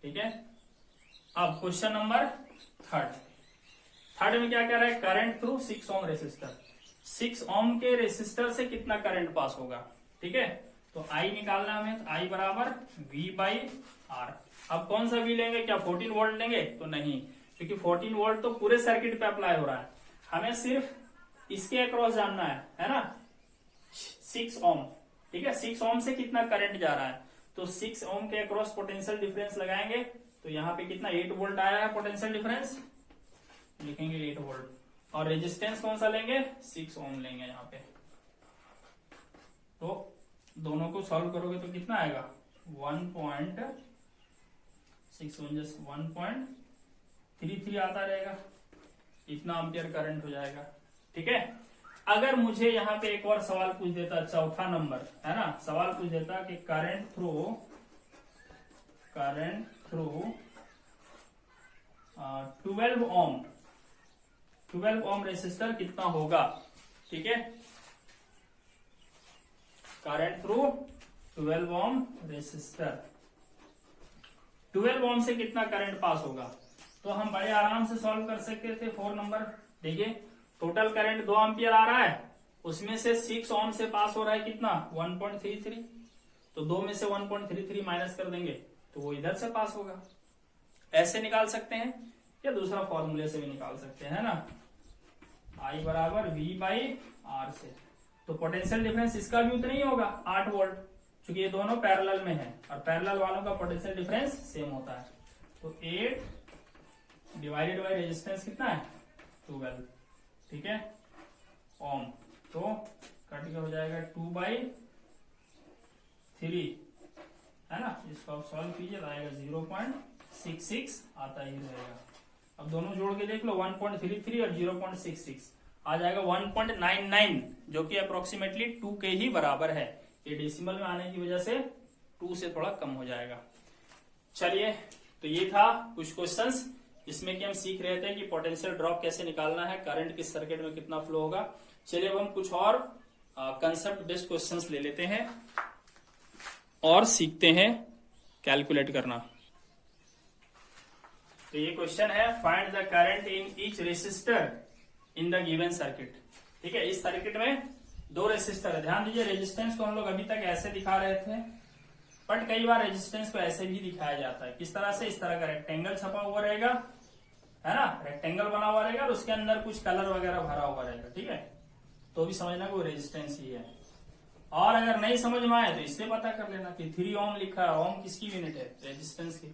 Speaker 1: ठीक है। अब क्वेश्चन नंबर थर्ड में क्या कह रहा है, करंट थ्रू 6 ओम रेसिस्टर। 6 ओम के रेसिस्टर से कितना करंट पास होगा, ठीक है। तो आई निकालना हमें, तो आई बराबर V बाई आर। अब कौन सा V लेंगे, क्या 14 वोल्ट लेंगे, तो नहीं, क्योंकि 14 वोल्ट तो पूरे सर्किट पे अप्लाई हो रहा है, हमें सिर्फ इसके अक्रॉस जानना है ना 6 ओम, ठीक है। 6 ओम से कितना करंट जा रहा है, तो 6 ओम के अक्रॉस पोटेंशियल डिफरेंस लगाएंगे, तो यहाँ पे कितना 8 वोल्ट आया है पोटेंशियल डिफरेंस, लिखेंगे 8 वोल्ट। और रेजिस्टेंस कौन सा लेंगे 6 ओम लेंगे यहाँ पे। तो दोनों को सॉल्व करोगे तो कितना आएगा 1.33 आता रहेगा, इतना एम्पियर करंट हो जाएगा, ठीक है। अगर मुझे यहाँ पे एक और सवाल पूछ देता, चौथा नंबर है ना, सवाल पूछ देता कि करंट थ्रू 12 ओम रेसिस्टर कितना होगा, ठीक है। करंट थ्रू 12 ओम रेसिस्टर, 12 ओम से कितना करंट पास होगा, तो हम बड़े आराम से सॉल्व कर सकते थे। 4 नंबर देखिए, टोटल करंट 2 एम्पियर आ रहा है, उसमें से 6 ओम से पास हो रहा है कितना 1.33, तो 2 में से 1.33 माइनस कर देंगे तो वो इधर से पास होगा। ऐसे निकाल सकते हैं या दूसरा फॉर्मूले से भी निकाल सकते हैं ना, आई बराबर V बाई आर से। तो पोटेंशियल डिफरेंस इसका भी उतना ही होगा 8 वोल्ट, क्योंकि ये दोनों पैरेलल में है और पैरेलल वालों का पोटेंशियल डिफरेंस सेम होता है। तो 8 डिवाइडेड बाई रेजिस्टेंस कितना है 12, ठीक है ओम, तो कट के हो जाएगा 2/3, है ना। इसको आप सॉल्व कीजिए, आएगा 0.66 आता ही रहेगा। अब दोनों जोड़ के देख लो 1.33 और 0.66 आ जाएगा 1.99, जो कि अप्रोक्सीमेटली 2 के ही बराबर है। ये डेसिमल में आने की वजह से 2 से थोड़ा कम हो जाएगा। चलिए, तो ये था कुछ क्वेश्चंस जिसमें कि हम सीख रहे थे कि पोटेंशियल ड्रॉप कैसे निकालना है, करंट किस सर्किट में कितना फ्लो होगा। चलिए अब हम कुछ और कंसेप्ट बेस्ड क्वेश्चंस ले लेते हैं और सीखते हैं कैलकुलेट करना। तो ये क्वेश्चन है, find the current in each resistor in the given circuit. ठीक है, इस सर्किट में दो रेसिस्टर है। ध्यान दीजिए, रेजिस्टेंस को हम लोग अभी तक ऐसे दिखा रहे थे, बट कई बार रेजिस्टेंस को ऐसे भी दिखाया जाता है। किस तरह से? इस तरह का रेक्टेंगल छपा हुआ रहेगा, है ना, रेक्टेंगल बना हुआ रहेगा और उसके अंदर कुछ कलर वगैरह भरा हुआ रहेगा। ठीक है, तो भी समझना को रेजिस्टेंस ही है। और अगर नहीं समझ में आए तो इससे पता कर लेना कि 3 ओम लिखा है, ओम किसकी यूनिट है? रेजिस्टेंस की।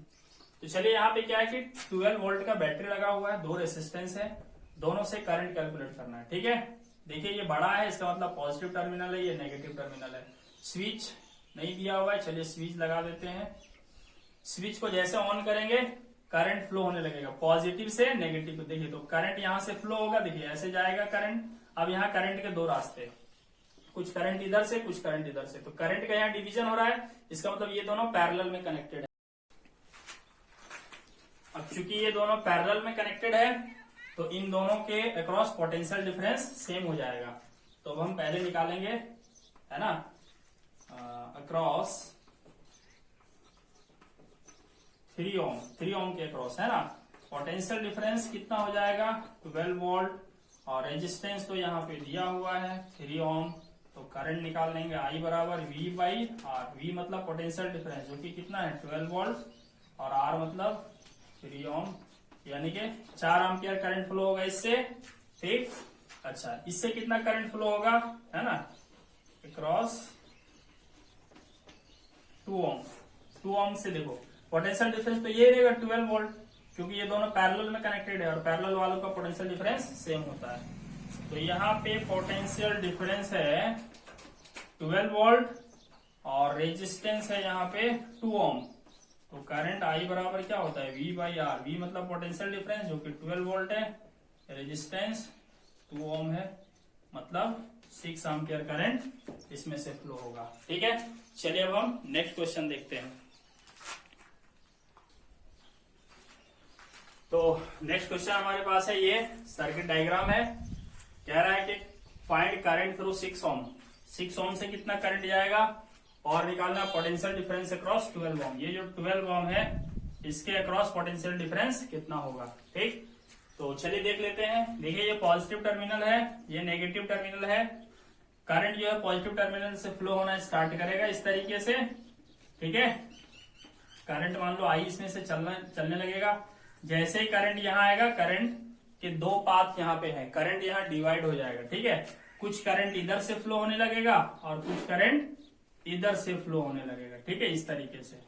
Speaker 1: तो चलिए यहाँ पे क्या है कि 12 वोल्ट का बैटरी लगा हुआ है, दो रेजिस्टेंस है, दोनों से करंट कैलकुलेट करना है। ठीक है, देखिए ये बड़ा है, इसका मतलब पॉजिटिव टर्मिनल है, ये नेगेटिव टर्मिनल है। स्विच नहीं दिया हुआ है, चलिए स्विच लगा देते हैं। स्विच को जैसे ऑन करेंगे करंट फ्लो होने लगेगा पॉजिटिव से नेगेटिव को। देखिए तो करंट यहां से फ्लो होगा, देखिए ऐसे जाएगा करंट। अब यहाँ करंट के दो रास्ते, कुछ करंट इधर से, कुछ करंट इधर से, तो करंट का यहाँ डिवीजन हो रहा है, इसका मतलब ये दोनों पैरेलल में कनेक्टेड है। अब चूंकि ये दोनों पैरेलल में कनेक्टेड है तो इन दोनों के अक्रॉस पोटेंशियल डिफरेंस सेम हो जाएगा। तो अब हम पहले निकालेंगे, है ना, अक्रॉस 3 ओम, 3 ओम के अक्रॉस, है ना, पोटेंशियल डिफरेंस कितना हो जाएगा? 12 वोल्ट। और रेजिस्टेंस तो यहाँ पे दिया हुआ है 3 ओम, तो करंट निकाल लेंगे I बराबर V बाई आर। V मतलब पोटेंशियल डिफरेंस जो कि कितना है? 12 वोल्ट, और R मतलब 3 ओम, यानी कि 4 एम्पियर करंट फ्लो होगा इससे। ठीक, अच्छा इससे कितना करंट फ्लो होगा, है ना, अक्रॉस 2 ओम। 2 ओम से देखो पोटेंशियल डिफरेंस तो ये रहेगा 12 वोल्ट, क्योंकि ये दोनों पैरेलल में कनेक्टेड है और पैरेलल वालों का पोटेंशियल डिफरेंस सेम होता है। तो यहाँ पे पोटेंशियल डिफरेंस है 12 वोल्ट और रेजिस्टेंस है यहाँ पे 2 ओम। तो करंट I बराबर क्या होता है? V by R. V मतलब पोटेंशियल डिफरेंस जो कि 12 वोल्ट है, रेजिस्टेंस 2 ओम है, मतलब 6 एम्पियर करंट इसमें से फ्लो होगा। ठीक है, चलिए अब हम नेक्स्ट क्वेश्चन देखते हैं। तो नेक्स्ट क्वेश्चन हमारे पास है, ये सर्किट डायग्राम है, कह रहा है कि फाइंड करंट थ्रू 6 ओम। 6 ओम से कितना करंट जाएगा और निकालना पोटेंशियल डिफरेंस अक्रॉस 12 ओम। ये जो 12 ओम है इसके अक्रॉस पोटेंशियल डिफरेंस कितना होगा। ठीक, तो चलिए देख लेते हैं। देखिए ये पॉजिटिव टर्मिनल है, ये नेगेटिव टर्मिनल है। करंट जो है पॉजिटिव टर्मिनल से फ्लो होना स्टार्ट करेगा इस तरीके से। ठीक है, करंट मान लो I इसमें से चलने लगेगा। जैसे ही करंट यहाँ आएगा, करंट के दो पाथ यहाँ पे है, करंट यहाँ डिवाइड हो जाएगा। ठीक है, कुछ करंट इधर से फ्लो होने लगेगा और कुछ करंट इधर से फ्लो होने लगेगा। ठीक है, इस तरीके से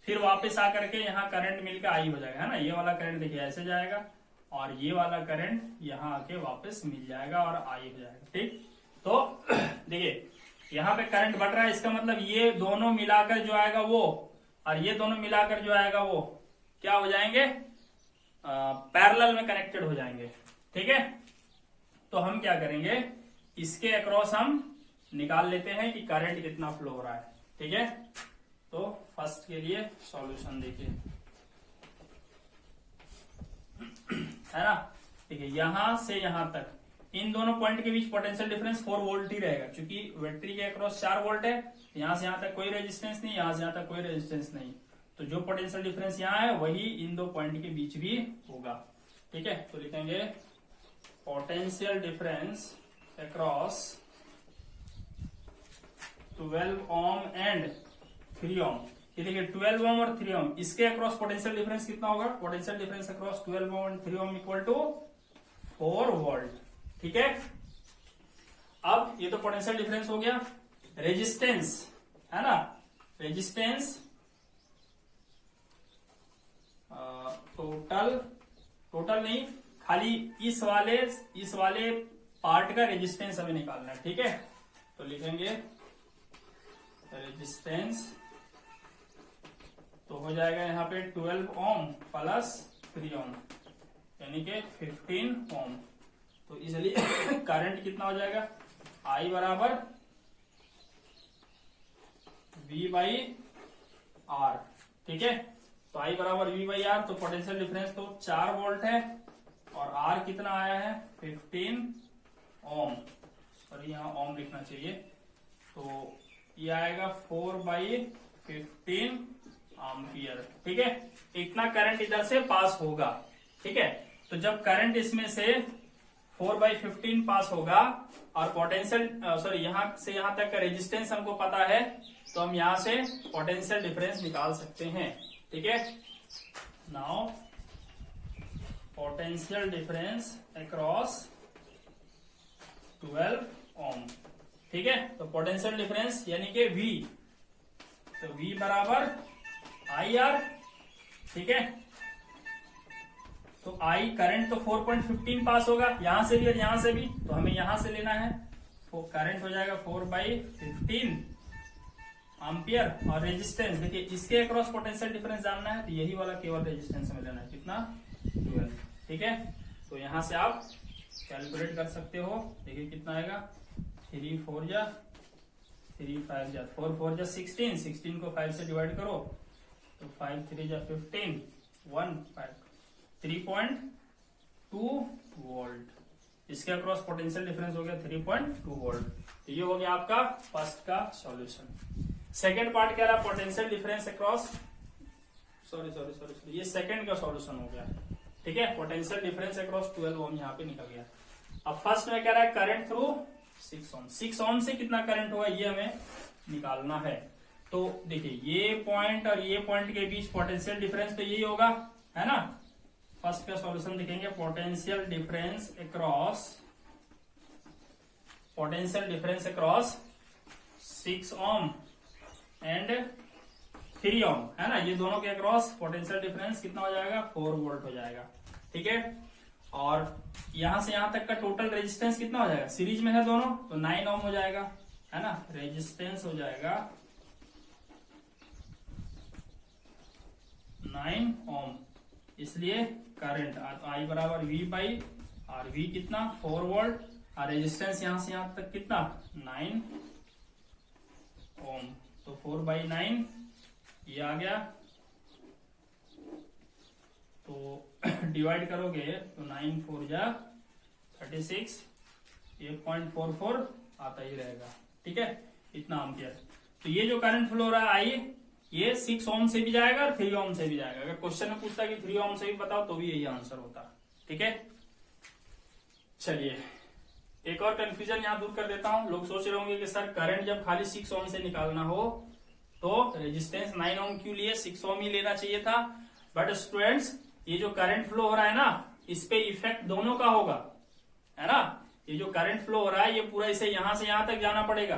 Speaker 1: फिर वापस आकर के यहाँ करंट मिलकर I हो जाएगा, है ना। ये वाला करंट देखिए ऐसे जाएगा और ये वाला करंट यहाँ आके वापस मिल जाएगा और I हो जाएगा। ठीक, तो देखिए यहाँ पे करंट बढ़ रहा है, इसका मतलब ये दोनों मिलाकर जो आएगा वो और ये दोनों मिलाकर जो आएगा वो क्या हो जाएंगे? पैरेलल में कनेक्टेड हो जाएंगे। ठीक है, तो हम क्या करेंगे, इसके अक्रॉस हम निकाल लेते हैं कि करंट कितना फ्लो हो रहा है। ठीक है, तो फर्स्ट के लिए सॉल्यूशन देखिए, है ना। देखिए यहां से यहां तक इन दोनों पॉइंट के बीच पोटेंशियल डिफरेंस 4 वोल्ट ही रहेगा, क्योंकि बैटरी के अक्रॉस 4 वोल्ट है। यहां से यहां तक कोई रेजिस्टेंस नहीं, यहां से यहां तक कोई रेजिस्टेंस नहीं, तो जो पोटेंशियल डिफरेंस यहाँ है वही इन दो पॉइंट के बीच भी होगा। ठीक है, तो लिखेंगे potential difference across 12 ohm and 3 ओम। ये देखिए 12 ओम और 3 ओम, इसके अक्रॉस पोटेंशियल डिफरेंस कितना होगा? Potential difference across 12 ohm and 3 ohm equal to 4 volt. ठीक है, अब ये तो पोटेंशियल डिफरेंस हो गया। रेजिस्टेंस, है ना, रेजिस्टेंस टोटल नहीं, खाली इस वाले पार्ट का रेजिस्टेंस हमें निकालना है। ठीक है, तो लिखेंगे रेजिस्टेंस, तो हो जाएगा यहाँ पे 12 ओम प्लस 3 ओम यानी कि 15 ओम। तो इसलिए करंट कितना हो जाएगा? I बराबर V बाई आर। ठीक है, तो I बराबर V बाई आर, तो पोटेंशियल डिफरेंस तो 4 वोल्ट है और R कितना आया है? 15 ओम। सॉरी यहाँ ओम लिखना चाहिए, तो ये आएगा 4 बाई 15 एम्पियर। ठीक है, इतना करंट इधर से पास होगा। ठीक है, तो जब करंट इसमें से 4/15 पास होगा और पोटेंशियल सॉरी यहां से यहां तक का रेजिस्टेंस हमको पता है, तो हम यहां से पोटेंशियल डिफरेंस निकाल सकते हैं। ठीक है, नाउ पोटेंशियल डिफरेंस अक्रॉस 12 ओम। ठीक है, तो पोटेंशियल डिफरेंस यानी कि V, तो V बराबर IR। ठीक है, तो I करंट तो 4.15 पास होगा यहां से भी और यहां से भी, तो हमें यहां से लेना है। करंट हो जाएगा 4/15 एम्पियर। और रेजिस्टेंस देखिए, इसके अक्रॉस पोटेंशियल डिफरेंस जानना है, तो यही वाला केवल रेजिस्टेंस में लेना है, कितना 12। ठीक है, तो यहां से आप कैलकुलेट कर सकते हो। देखिए कितना आएगा, 3 4 जा 3 5 जा 4 4 जा 16, 16 को 5 से डिवाइड करो तो 5 3 जा 15, 1 5 3.2 वोल्ट। इसके अक्रॉस पोटेंशियल डिफरेंस हो गया 3.2 वोल्ट। तो ये हो गया आपका फर्स्ट का सॉल्यूशन। सेकंड पार्ट क्या रहा, पोटेंशियल डिफरेंस अक्रॉस सॉरी ये सेकंड का सॉल्यूशन हो गया। ठीक है, पोटेंशियल डिफरेंस अक्रॉस 12 ओम यहाँ पे निकल गया। अब फर्स्ट में क्या रहा है, करंट थ्रू 6 ओम। 6 ओम से कितना करंट होगा ये हमें निकालना है। तो देखिए, ये पॉइंट और ये पॉइंट के बीच पोटेंशियल डिफरेंस तो यही होगा, है ना। फर्स्ट का सॉल्यूशन देखेंगे, potential difference across 6 ohm and 3 ओम, है ना। ये दोनों के अक्रॉस पोटेंशियल डिफरेंस कितना हो जाएगा, 4 वोल्ट हो जाएगा। ठीक है, और यहां से यहां तक का टोटल रेजिस्टेंस कितना हो जाएगा, सीरीज में है दोनों, तो 9 ओम हो जाएगा, है ना। रेजिस्टेंस हो जाएगा 9 ओम। इसलिए करंट I बराबर V/R। V कितना, 4 वोल्ट, और रेजिस्टेंस यहां से यहां तक कितना, 9 ओम। तो 4/9 ये आ गया, तो डिवाइड करोगे तो 9 4 जा 36, ये 0.44 आता ही रहेगा। ठीक है, इतना एम्पियर। तो ये जो करंट फ्लो हो रहा है I, ये 6 ओम से भी जाएगा और 3 ओम से भी जाएगा। अगर क्वेश्चन में पूछता कि 3 ओम से भी बताओ तो भी यही आंसर होता। ठीक है, चलिए एक और कंफ्यूजन यहां दूर कर देता हूं। लोग सोच रहे होंगे कि सर करंट जब खाली 6 ओम से निकालना हो तो रेजिस्टेंस 9 ओम क्यों लिए, 6 ओम ही लेना चाहिए था। बट स्टूडेंट्स, ये जो करंट फ्लो हो रहा है ना, इस पे इफेक्ट दोनों का होगा, है ना। ये जो करंट फ्लो हो रहा है ये पूरा इसे यहां से यहां तक जाना पड़ेगा,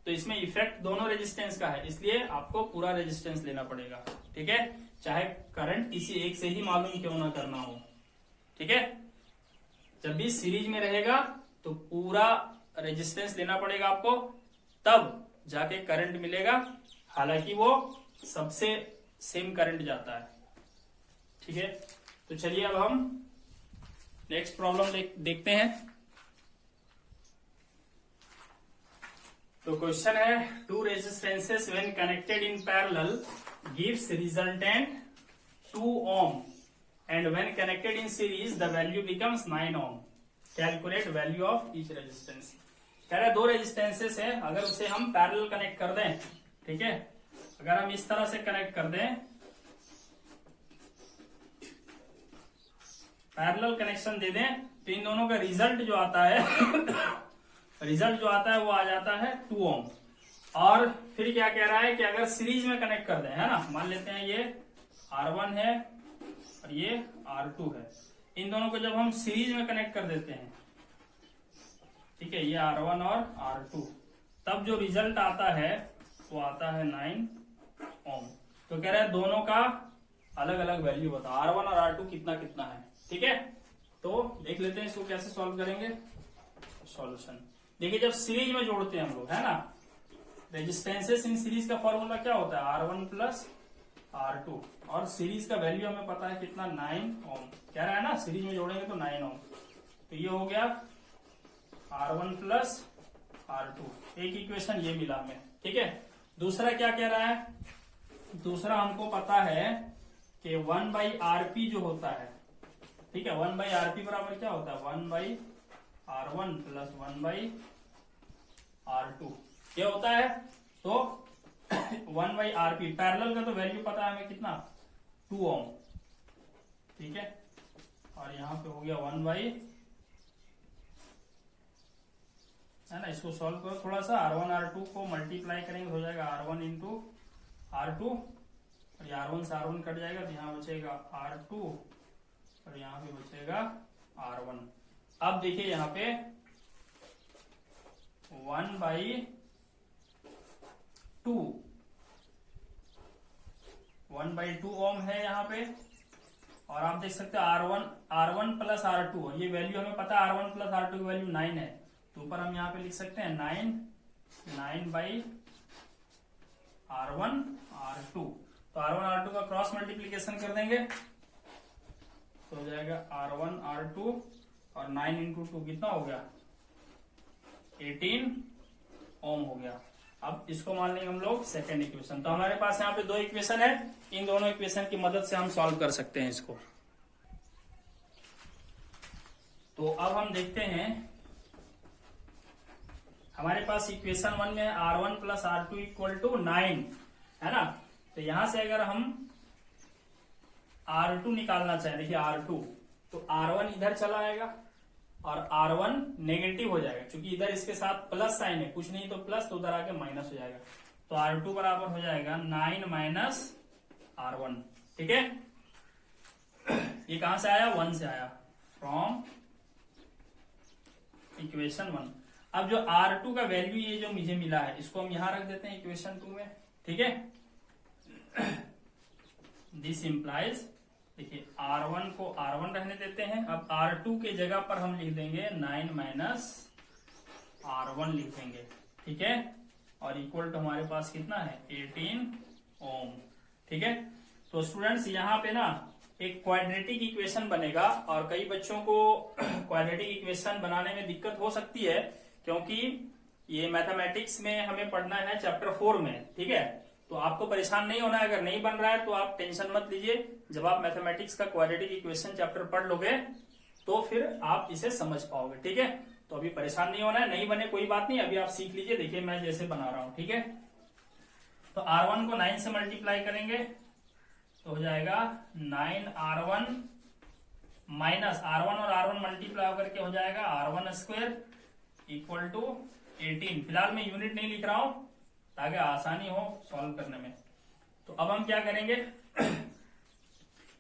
Speaker 1: तो इसमें इफेक्ट दोनों रेजिस्टेंस का है, इसलिए आपको पूरा रेजिस्टेंस लेना पड़ेगा। ठीक है, चाहे करंट किसी एक से ही मालूम क्यों ना करना हो। ठीक है, जब भी सीरीज में रहेगा तो पूरा रेजिस्टेंस लेना पड़ेगा आपको, तब जाके करंट मिलेगा, हालांकि वो सबसे सेम करंट जाता है। ठीक है, तो चलिए अब हम नेक्स्ट प्रॉब्लम देखते हैं। तो क्वेश्चन है, 2 resistances when connected in parallel gives resultant 2 ohm and when connected in series the value becomes 9 ohm. Calculate value of each resistance. कह रहा है 2 रेजिस्टेंसेस है, अगर उसे हम पैरेलल कनेक्ट कर दें, ठीक है, अगर हम इस तरह से कनेक्ट कर दें, पैरेलल कनेक्शन दे दें, तो इन दोनों का रिजल्ट जो आता है वो आ जाता है 2 ओम। और फिर क्या कह रहा है कि अगर सीरीज में कनेक्ट कर दें, है ना, मान लेते हैं ये R1 है और ये R2 है, इन दोनों को जब हम सीरीज में कनेक्ट कर देते हैं, ठीक है, ये R1 और R2, तब जो रिजल्ट आता है वो आता है 9 ओम। तो कह रहा है दोनों का अलग अलग वैल्यू बताओ, R1 और R2 कितना कितना है। ठीक है, तो देख लेते हैं इसको कैसे सॉल्व करेंगे। सॉल्यूशन देखिए, जब सीरीज में जोड़ते हैं हम लोग, है ना, रेजिस्टेंसेस इन सीरीज का फॉर्मूला क्या होता है, R1 प्लस R2, और सीरीज का वैल्यू हमें पता है कितना, 9 ओम। कह रहा है ना सीरीज में जोड़ेंगे तो 9 ओम, तो ये हो गया R1 प्लस R2, एक इक्वेशन ये मिला हमें। ठीक है, दूसरा क्या कह रहा है, दूसरा हमको पता है कि 1/RP जो होता है, ठीक है, 1/RP बराबर क्या होता है, 1/R1 प्लस 1/R2 ये होता है। तो 1/RP। पैरेलल का तो वैल्यू पता है हमें कितना, 2 ओम, ठीक है। और यहाँ पे हो गया 1 है ना। इसको सॉल्व करो थोड़ा सा, R1 R2 को मल्टीप्लाई करेंगे हो जाएगा R1 इंटू R2, और ये R1 से R1 कट जाएगा तो यहाँ बचेगा R2 और यहाँ पे बचेगा R1। अब देखिए यहाँ पे 1/2 ओम है यहाँ पे। और आप देख सकते हैं R1 प्लस R2, ये वैल्यू हमें पता है, R1 प्लस R2 की वैल्यू 9 है, तो ऊपर हम यहाँ पे लिख सकते हैं 9/R1 R2। तो R1 R2 का क्रॉस मल्टीप्लीकेशन कर देंगे तो हो जाएगा R1 R2 और 9 इंटू 2 कितना हो गया, 18 ओम हो गया। अब इसको मान लेंगे हम लोग सेकेंड इक्वेशन। तो हमारे पास यहाँ पे 2 इक्वेशन है, इन दोनों इक्वेशन की मदद से हम सॉल्व कर सकते हैं इसको। तो अब हम देखते हैं, हमारे पास इक्वेशन 1 में R1 plus R2 equal to 9 है ना। तो यहां से अगर हम R2 निकालना चाहें, देखिए R2, तो R1 इधर चला आएगा और R1 नेगेटिव हो जाएगा, क्योंकि इधर इसके साथ प्लस साइन है, कुछ नहीं तो प्लस, तो उधर आके माइनस हो जाएगा। तो R2 बराबर हो जाएगा 9 माइनस R1, ठीक है। ये कहां से आया, 1 से आया, फ्रॉम इक्वेशन 1। अब जो R2 का वैल्यू ये जो मुझे मिला है, इसको हम यहां रख देते हैं इक्वेशन 2 में, ठीक है। दिस इंप्लाइज, देखिए R1 को R1 रहने देते हैं। अब R2 के जगह पर हम लिख देंगे 9 माइनस R1 लिख देंगे, ठीक है। और इक्वल टू हमारे पास कितना है, 18 ओम, ठीक है। तो स्टूडेंट्स यहाँ पे ना एक क्वाड्रेटिक इक्वेशन बनेगा, और कई बच्चों को क्वाड्रेटिक इक्वेशन बनाने में दिक्कत हो सकती है, क्योंकि ये मैथमेटिक्स में हमें पढ़ना है चैप्टर 4 में, ठीक है। तो आपको परेशान नहीं होना है, अगर नहीं बन रहा है तो आप टेंशन मत लीजिए। जब आप मैथमेटिक्स का क्वाड्रेटिक इक्वेशन चैप्टर पढ़ लोगे तो फिर आप इसे समझ पाओगे, ठीक है। तो अभी परेशान नहीं होना है, नहीं बने कोई बात नहीं, अभी आप सीख लीजिए। देखिए मैं जैसे बना रहा हूं, ठीक है। तो R1 को 9 से मल्टीप्लाई करेंगे तो हो जाएगा 9R1 माइनस R1 और R1 मल्टीप्लाई होकर के हो जाएगा R1 स्क्वायर इक्वल टू 18। फिलहाल मैं यूनिट नहीं लिख रहा हूं ताकि आसानी हो सॉल्व करने में। तो अब हम क्या करेंगे,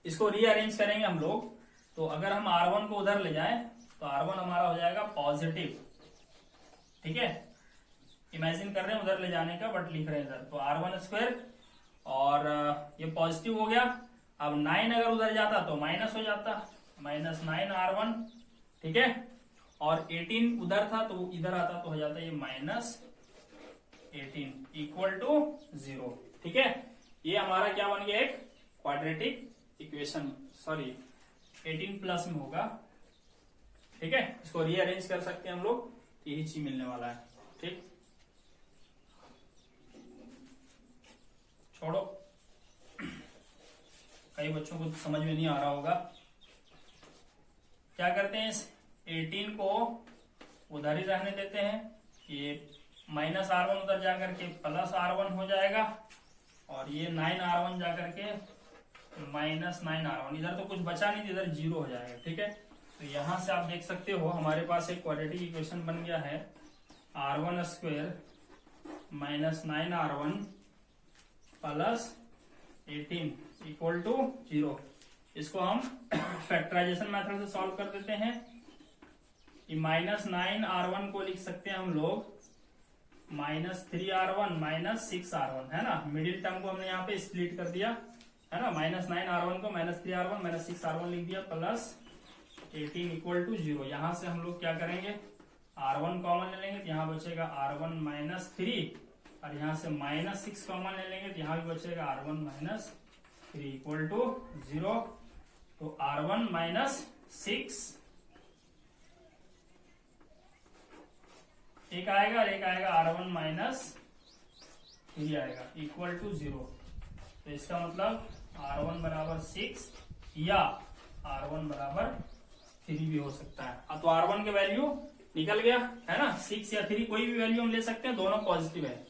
Speaker 1: इसको रीअरेंज करेंगे हम लोग। तो अगर हम R1 को उधर ले जाएं तो R1 हमारा हो जाएगा पॉजिटिव, ठीक है। इमेजिन कर रहे हैं उधर ले जाने का, बट लिख रहे हैं इधर। तो R1 स्क्वायर और ये पॉजिटिव हो गया। अब 9 अगर उधर जाता तो माइनस हो जाता, माइनस 9R1, ठीक है। और 18 उधर था तो इधर आता तो हो जाता ये माइनस 18 इक्वल टू 0, ठीक है। ये हमारा क्या बन गया, एक क्वाड्रेटिक इक्वेशन, सॉरी 18 प्लस में होगा, ठीक है। इसको रीअरेंज कर सकते हैं हम लोग, यही चीज मिलने वाला है, ठीक। छोड़ो, कई बच्चों को समझ में नहीं आ रहा होगा। क्या करते हैं, इस 18 को उधर ही रहने देते हैं, ये माइनस R1 उधर जाकर के प्लस R1 हो जाएगा, और ये 9R1 जाकर के माइनस 9R1, इधर तो कुछ बचा नहीं, इधर 0 हो जाएगा, ठीक है। तो यहां से आप देख सकते हो हमारे पास एक क्वाड्रेटिक इक्वेशन बन गया है, R1 square minus 9R1 plus 18 equal to 0। इसको हम फैक्टराइजेशन मेथड से सॉल्व कर देते हैं। माइनस 9R1 को लिख सकते हैं हम लोग माइनस 3R1 माइनस 6R1, है ना। मिडिल टर्म को हमने यहाँ पे स्प्लिट कर दिया, है ना। माइनस 9R1 को माइनस 3R1 माइनस 6R1 लिख दिया, प्लस 18 इक्वल टू 0। यहां से हम लोग क्या करेंगे, R1 कॉमन ले लेंगे तो यहाँ बचेगा R1 माइनस 3, और यहाँ से माइनस 6 कॉमन ले लेंगे तो यहाँ भी बचेगा R1 माइनस 3 इक्वल टू 0। तो R1 माइनस 6 एक आएगा और एक आएगा R1 माइनस 3 आएगा इक्वल टू 0। तो इसका मतलब R1 बराबर 6 या R1 बराबर 3 भी हो सकता है। अब तो R1 के वैल्यू निकल गया, है ना। 6 या 3 कोई भी वैल्यू हम ले सकते हैं, दोनों पॉजिटिव है।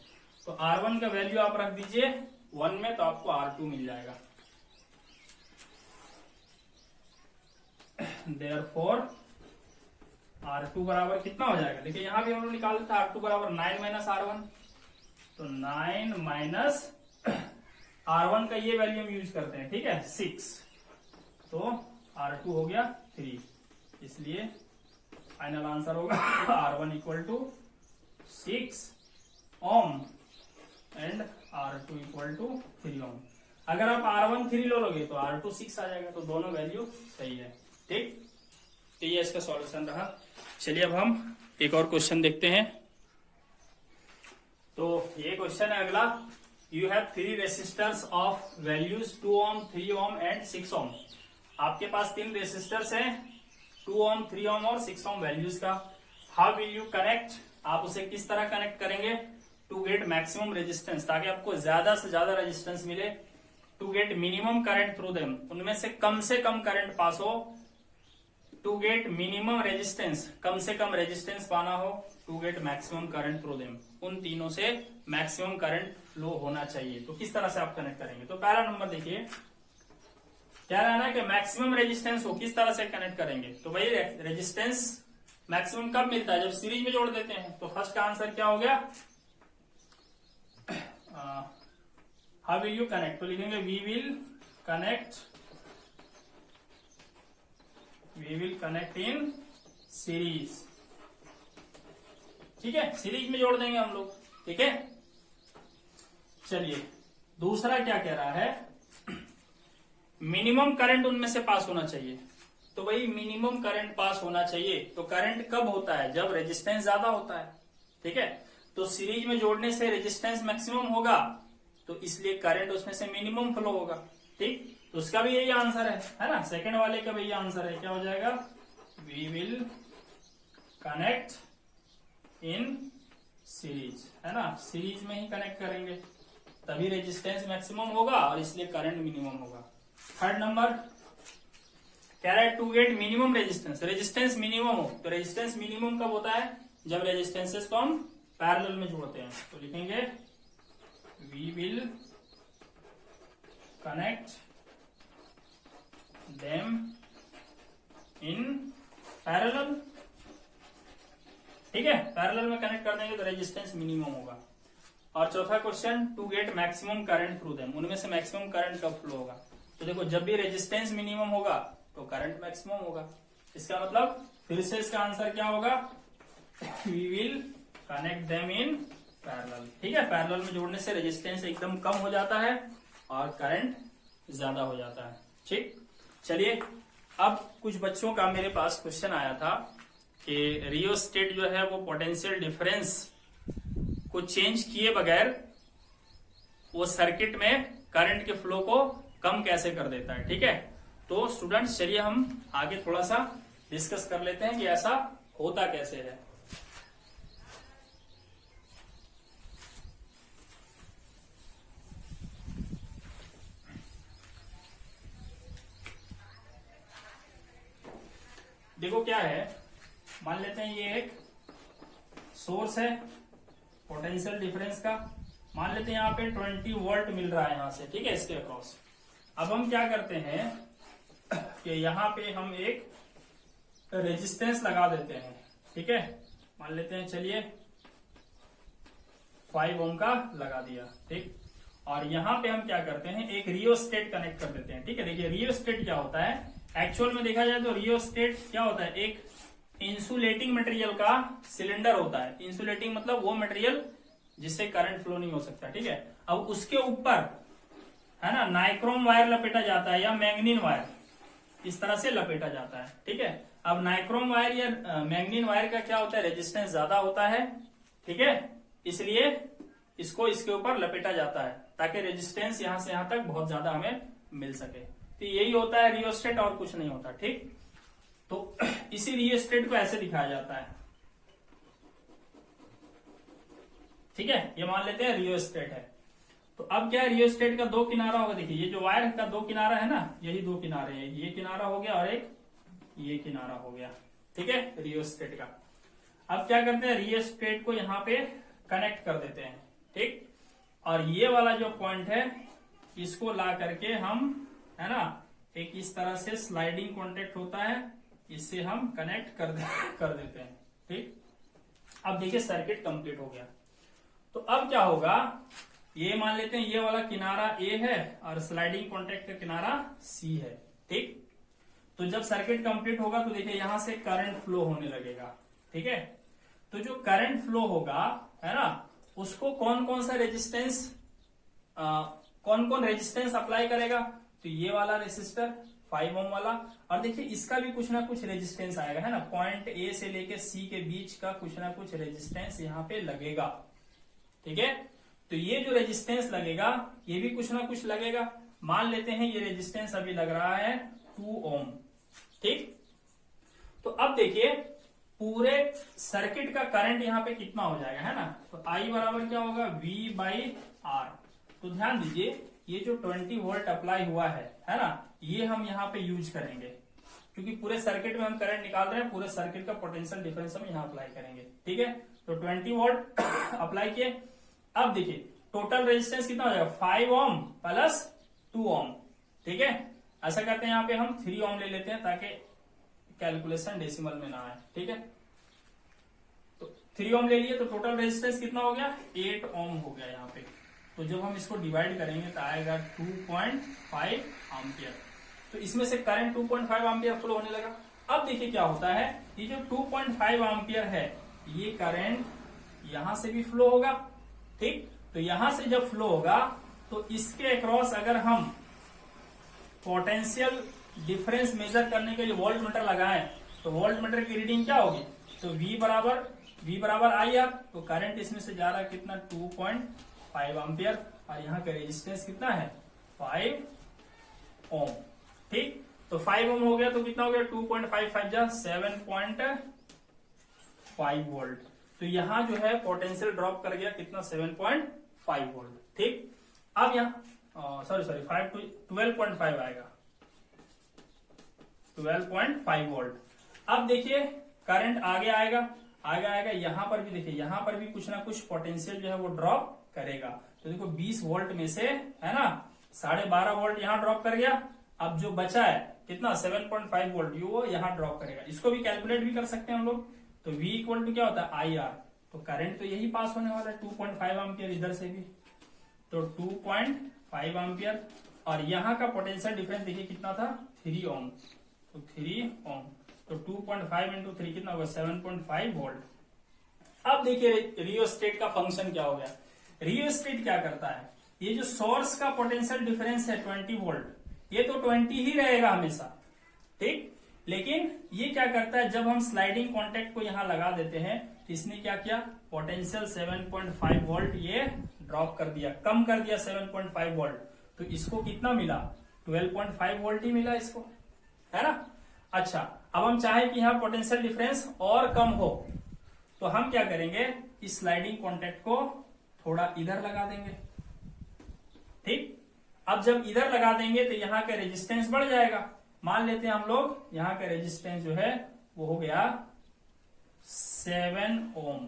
Speaker 1: तो R1 का वैल्यू आप रख दीजिए 1 में, तो आपको R2 मिल जाएगा। Therefore R2 बराबर कितना हो जाएगा, देखिए यहां भी हम लोग निकाल देते R2 बराबर 9 माइनस R1, तो 9 माइनस R1 का ये वैल्यू हम यूज करते हैं, ठीक है 6, तो R2 हो गया 3, इसलिए फाइनल आंसर होगा R1 equal to 6 ohm and R2 equal to 3 ohm. अगर आप R1 3 लोगे तो R2 6 आ जाएगा, तो दोनों वैल्यू सही है, ठीक। तो ये इसका सॉल्यूशन रहा। चलिए अब हम एक और क्वेश्चन देखते हैं। तो ये क्वेश्चन है अगला, you have 3 resistors of values 2 ohm 3 ohm and 6 ohm. आपके पास 3 रेसिस्टर्स हैं 2 ओम 3 ओम और 6 ओम वैल्यूज का। हाउ विल यू कनेक्ट, आप उसे किस तरह कनेक्ट करेंगे टू गेट मैक्सिमम रेजिस्टेंस, ताकि आपको ज्यादा से ज्यादा रेजिस्टेंस मिले, to get minimum current through them, उनमें से कम करंट पास हो, टू गेट मिनिमम रेजिस्टेंस, कम से कम रेजिस्टेंस पाना हो, to get maximum current through them, उन तीनों से मैक्सिमम करंट फ्लो होना चाहिए। तो किस तरह से आप कनेक्ट करेंगे, तो पहला नंबर देखिए क्या रहना है कि मैक्सिमम रेजिस्टेंस हो, किस तरह से कनेक्ट करेंगे, तो भाई रेजिस्टेंस मैक्सिमम कब मिलता है, जब सीरीज में जोड़ देते हैं। तो फर्स्ट का आंसर क्या हो गया, हाउ विल यू कनेक्ट, तो लिखेंगे we will connect in series, ठीक है, सीरीज में जोड़ देंगे हम लोग, ठीक है। चलिए दूसरा क्या कह रहा है, मिनिमम करंट उनमें से पास होना चाहिए। तो भाई मिनिमम करंट पास होना चाहिए, तो करंट कब होता है, जब रेजिस्टेंस ज्यादा होता है, ठीक है। तो सीरीज में जोड़ने से रेजिस्टेंस मैक्सिमम होगा, तो इसलिए करंट उसमें से मिनिमम फ्लो होगा, ठीक। तो उसका भी यही आंसर है ना, सेकंड वाले का भी यही आंसर है, क्या हो जाएगा, we will connect in series, है ना, सीरीज में ही कनेक्ट करेंगे, तभी रेजिस्टेंस मैक्सिमम होगा और इसलिए करंट मिनिमम होगा। थर्ड नंबर कह रहा है to get minimum resistance, resistance minimum हो, तो रेजिस्टेंस मिनिमम कब होता है, जब रेजिस्टेंसेस को हम पैरेलल में जोड़ते हैं। तो लिखेंगे we will connect them in parallel, ठीक है, पैरेलल में कनेक्ट कर देंगे तो रेजिस्टेंस मिनिमम होगा। और चौथा question, to get maximum current through them, उनमें से मैक्सिमम करंट कब फ्लो होगा, तो देखो जब भी रेजिस्टेंस मिनिमम होगा तो करंट मैक्सिमम होगा। इसका मतलब फिर से इसका आंसर क्या होगा, we will connect them in parallel, ठीक है, पैरेलल में जोड़ने से रेजिस्टेंस एकदम कम हो जाता है और करंट ज्यादा हो जाता है, ठीक। चलिए अब कुछ बच्चों का मेरे पास क्वेश्चन आया था कि रियोस्टेट जो है वो पोटेंशियल डिफरेंस को चेंज किए बगैर वो सर्किट में करंट के फ्लो को कम कैसे कर देता है, ठीक है। तो स्टूडेंट्स चलिए हम आगे थोड़ा सा डिस्कस कर लेते हैं कि ऐसा होता कैसे है। देखो क्या है, मान लेते हैं ये एक सोर्स है पोटेंशियल डिफरेंस का, मान लेते हैं यहाँ पे 20 वोल्ट मिल रहा है यहाँ से, ठीक है, इसके अक्रॉस। अब हम क्या करते हैं कि यहाँ पे हम एक रेजिस्टेंस लगा देते हैं, ठीक है, मान लेते हैं चलिए 5 ओम का लगा दिया, ठीक। और यहाँ पे हम क्या करते हैं, एक रियोस्टेट कनेक्ट कर देते हैं, ठीक है। देखिए रियोस्टेट क्या होता है, एक्चुअल में देखा जाए तो रियोस्टेट क्या होता है, एक इंसुलेटिंग मटेरियल का सिलेंडर होता है। इंसुलेटिंग मतलब वो मटेरियल जिससे करंट फ्लो नहीं हो सकता, ठीक है। अब उसके ऊपर है ना नाइक्रोम वायर लपेटा जाता है या मैग्नीन वायर, इस तरह से लपेटा जाता है, ठीक है। अब नाइक्रोम वायर या मैग्नीन वायर का क्या होता है, रेजिस्टेंस ज्यादा होता है, ठीक है, इसलिए इसको इसके ऊपर लपेटा जाता है ताकि रेजिस्टेंस यहां से यहां तक बहुत ज्यादा हमें मिल सके। तो यही होता है रियोस्टेट, और कुछ नहीं होता, ठीक। तो इसी रियोस्टेट को ऐसे दिखाया जाता है, ठीक है, ये मान लेते हैं रियोस्टेट है। तो अब क्या है, रियोस्टेट का 2 किनारा होगा, देखिए ये जो वायर का 2 किनारा है ना, यही 2 किनारे हैं, ये किनारा हो गया और एक ये किनारा हो गया, ठीक है, रियोस्टेट का। अब क्या करते हैं, रियोस्टेट को यहाँ पे कनेक्ट कर देते हैं, ठीक। और ये वाला जो पॉइंट है इसको ला करके हम, है ना, एक इस तरह से स्लाइडिंग कॉन्टेक्ट होता है, इससे हम कनेक्ट कर देते हैं। ठीक, अब देखिए सर्किट कंप्लीट हो गया। तो अब क्या होगा, ये मान लेते हैं ये वाला किनारा ए है और स्लाइडिंग कॉन्टेक्ट का किनारा सी है। ठीक, तो जब सर्किट कंप्लीट होगा तो देखिए यहां से करंट फ्लो होने लगेगा। ठीक है, तो जो करंट फ्लो होगा, है ना, उसको कौन कौन सा रेजिस्टेंस, कौन कौन रेजिस्टेंस अप्लाई करेगा, तो ये वाला रेजिस्टर 5 ओम वाला, और देखिए इसका भी कुछ ना कुछ रेजिस्टेंस आएगा, है ना, पॉइंट ए से लेके सी के बीच का कुछ ना कुछ रेजिस्टेंस यहाँ पे लगेगा। ठीक है, तो ये जो रेजिस्टेंस लगेगा ये भी कुछ ना कुछ लगेगा। मान लेते हैं ये रेजिस्टेंस अभी लग रहा है 2 ओम। ठीक, तो अब देखिए पूरे सर्किट का करंट यहाँ पे कितना हो जाएगा, है ना, तो आई बराबर क्या होगा, V बाई आर। तो ध्यान दीजिए ये जो 20 वोल्ट अप्लाई हुआ है ना, ये हम यहाँ पे यूज करेंगे क्योंकि पूरे सर्किट में हम करंट निकाल रहे हैं, पूरे सर्किट का पोटेंशियल डिफरेंस हम यहाँ अप्लाई करेंगे। ठीक है, तो 20 वोल्ट अप्लाई किए। अब देखिए टोटल रेजिस्टेंस कितना हो जाएगा, 5 ओम प्लस 2 ओम। ठीक है, ऐसा करते हैं यहाँ पे हम 3 ओम ले लेते हैं ताकि कैलकुलेशन डेसिमल में ना आए। ठीक है, तो 3 ओम ले लिए तो टोटल रेजिस्टेंस कितना हो गया, 8 ओम हो गया यहाँ पे। तो जब हम इसको डिवाइड करेंगे तो आएगा 2.5 एम्पियर। तो इसमें से करंट 2.5 एम्पियर फ्लो होने लगा। अब देखिए क्या होता है, ये जो 2.5 एम्पियर है ये करंट यहां से भी फ्लो होगा। ठीक, तो यहां से जब फ्लो होगा तो इसके अक्रॉस अगर हम पोटेंशियल डिफरेंस मेजर करने के लिए वोल्ट मीटर लगाएं तो वोल्ट मीटर की रीडिंग क्या होगी, तो V बराबर आई आर। तो करंट इसमें से जा रहा है कितना, 2.5 एम्पियर, और यहाँ का रेजिस्टेंस कितना है, 5 ओम। ठीक, तो 5 ओम हो गया तो कितना हो गया, 2.55 जा 7.5 वोल्ट। तो यहाँ जो है पोटेंशियल ड्रॉप कर गया कितना, 7.5 वोल्ट। ठीक, अब यहाँ सॉरी 12.5 आएगा, 12.5 वोल्ट। अब देखिए करंट आगे आएगा यहां पर भी देखिए, यहां पर भी कुछ ना कुछ पोटेंशियल जो है वो ड्रॉप करेगा। तो देखो 20 वोल्ट में से, है ना, 12.5 वोल्ट यहां ड्रॉप कर गया। अब जो बचा है कितना, 7.5 वोल्ट, वो यहां ड्रॉप करेगा। इसको भी कैलकुलेट भी कर सकते हैं हम लोग। तो V इक्वल टू क्या होता है, आई आर। तो करंट तो यही पास होने वाला है 2.5 एम्पियर, इधर से भी तो 2.5 एम्पियर, और यहाँ का पोटेंशियल डिफरेंस देखिए कितना था, 3 ओम। तो 3 ओम, तो 2.5 इंटू 3 कितना होगा, 7.5 वोल्ट। अब देखिए रियोस्टेट का फंक्शन क्या हो गया। रियोस्टेट क्या करता है, ये जो सोर्स का पोटेंशियल डिफरेंस है 20 वोल्ट, ये तो 20 ही रहेगा हमेशा। ठीक, लेकिन ये क्या करता है, जब हम स्लाइडिंग कॉन्टेक्ट को यहां लगा देते हैं तो इसने क्या किया, पोटेंशियल 7.5 वोल्ट ये ड्रॉप कर दिया, कम कर दिया 7.5 वोल्ट। तो इसको कितना मिला, 12.5 वोल्ट ही मिला इसको, है ना। अच्छा, अब हम चाहें कि यहाँ पोटेंशियल डिफरेंस और कम हो तो हम क्या करेंगे, इस स्लाइडिंग कॉन्टेक्ट को थोड़ा इधर लगा देंगे। ठीक, अब जब इधर लगा देंगे तो यहाँ का रेजिस्टेंस बढ़ जाएगा। मान लेते हैं हम लोग यहाँ का रेजिस्टेंस जो है वो हो गया 7 ओम।